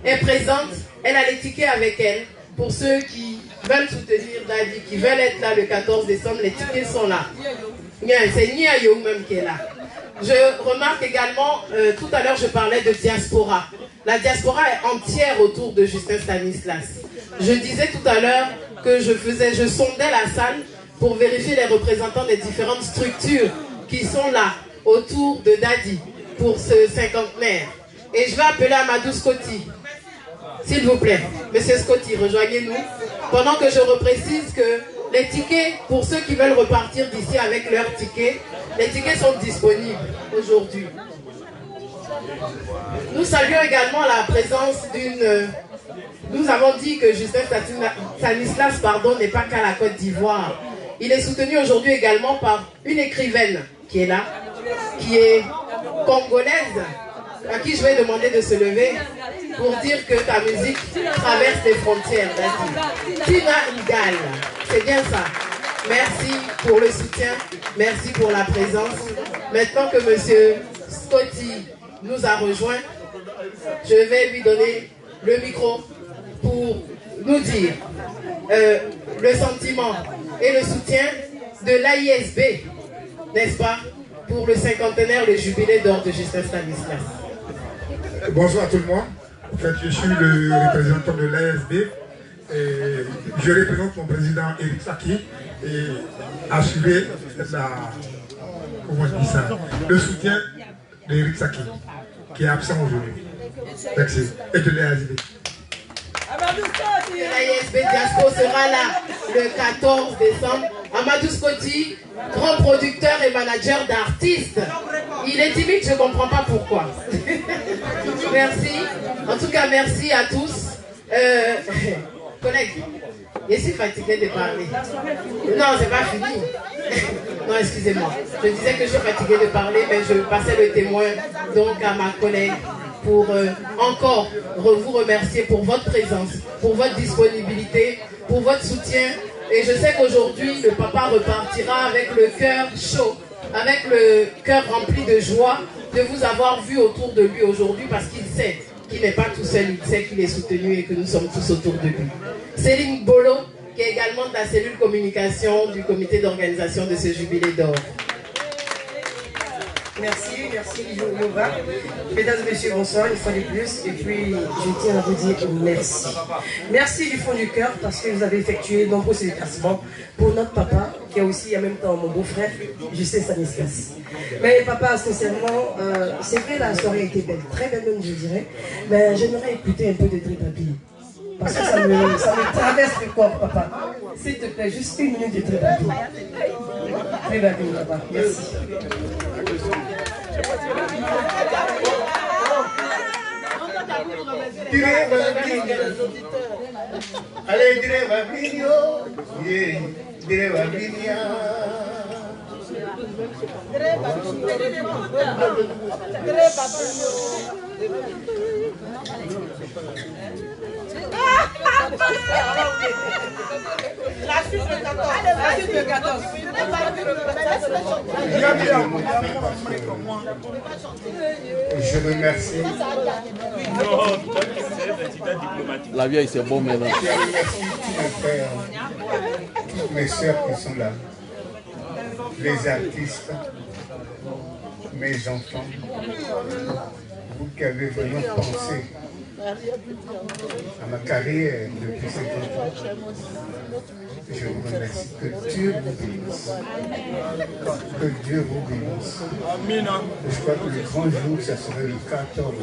Speaker 1: est présente, elle a les tickets avec elle. Pour ceux qui veulent soutenir Dadi, qui veulent être là le 14 décembre, les tickets sont là. C'est Niayou même qui est là. Je remarque également, tout à l'heure je parlais de diaspora. La diaspora est entière autour de Justin Stanislas. Je disais tout à l'heure que je sondais la salle pour vérifier les représentants des différentes structures qui sont là, autour de Dadi, pour ce cinquantenaire. Et je vais appeler Amadou Scotty. S'il vous plaît, Monsieur Scotty, rejoignez-nous. Pendant que je reprécise que les tickets, pour ceux qui veulent repartir d'ici avec leurs tickets, les tickets sont disponibles aujourd'hui. Nous saluons également la présence d'une... Nous avons dit que Justin Stanislas n'est pas qu'à la Côte d'Ivoire. Il est soutenu aujourd'hui également par une écrivaine qui est là, qui est congolaise, à qui je vais demander de se lever pour dire que ta musique traverse les frontières. Tina Ngal, c'est bien ça. Merci pour le soutien, merci pour la présence. Maintenant que M. Scotty nous a rejoints, je vais lui donner le micro pour nous dire le sentiment et le soutien de l'AISB, n'est-ce pas, pour le cinquantenaire, le jubilé d'or de Justin Stanislas.
Speaker 18: Bonsoir à tout le monde. En fait, je suis le représentant de l'AISB et je représente mon président Eric Saki et assurer le soutien d'Eric Saki qui est absent aujourd'hui. Merci. Et de l'AISB.
Speaker 1: L'AISB Diaspo sera là le 14 décembre. Amadou Scotty, grand producteur et manager d'artistes. Il est timide, je ne comprends pas pourquoi. Merci. En tout cas, merci à tous. Collègues, je suis fatiguée de parler. Non, c'est pas fini. Non, excusez-moi. Je disais que je suis fatiguée de parler, mais je passais le témoin donc à ma collègue pour encore vous remercier pour votre présence, pour votre disponibilité, pour votre soutien. Et je sais qu'aujourd'hui, le papa repartira avec le cœur chaud, avec le cœur rempli de joie de vous avoir vu autour de lui aujourd'hui parce qu'il sait qu'il n'est pas tout seul, il sait qu'il est soutenu et que nous sommes tous autour de lui. Céline Bolo, qui est également de la cellule communication du comité d'organisation de ce jubilé d'or.
Speaker 19: Merci Yoba. Mesdames et messieurs, bonsoir, une fois de plus. Et puis, je tiens à vous dire merci. Merci du fond du cœur parce que vous avez effectué nombreux déplacements pour notre papa, qui est aussi en même temps mon beau-frère, Justin Stanislas. Mais papa, sincèrement, c'est vrai, la soirée était belle, très belle même, je dirais. Mais j'aimerais écouter un peu de Tripapi. Parce que ça me traverse le corps, papa. S'il te plaît, juste une minute de Tripapi. Tripapi, papa, merci.
Speaker 8: Allez, dire va venir, dire va venir.
Speaker 5: La suite de 14. La suite de 14.
Speaker 8: Je remercie.
Speaker 6: La vieille, c'est bon maintenant.
Speaker 8: Je remercie tous mes frères, toutes mes soeurs qui sont là, les artistes, mes enfants, vous qui avez vraiment pensé à ma carrière depuis 50 ans. Je vous remercie. Que Dieu vous bénisse. Que Dieu vous bénisse. Je crois que le grand jour, ça serait le 14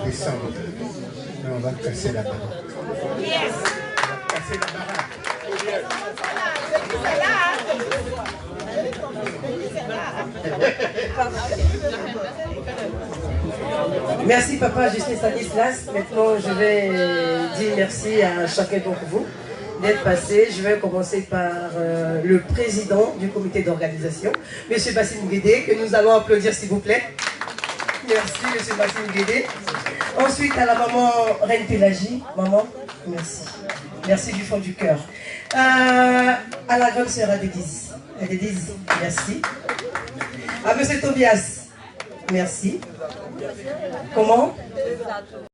Speaker 8: décembre. Mais on va casser la baraque. On va casser la
Speaker 19: Merci papa Justin Stanislas. Maintenant je vais dire merci à chacun d'entre vous d'être passé. Je vais commencer par le président du comité d'organisation, M. Bassine Guédé, que nous allons applaudir s'il vous plaît. Merci M. Bassine Guédé. Ensuite à la maman Reine Pélagie. Maman, merci. Merci du fond du cœur. À la grande sœur Adédise. Adédise, merci. À M. Tobias, merci. Comment?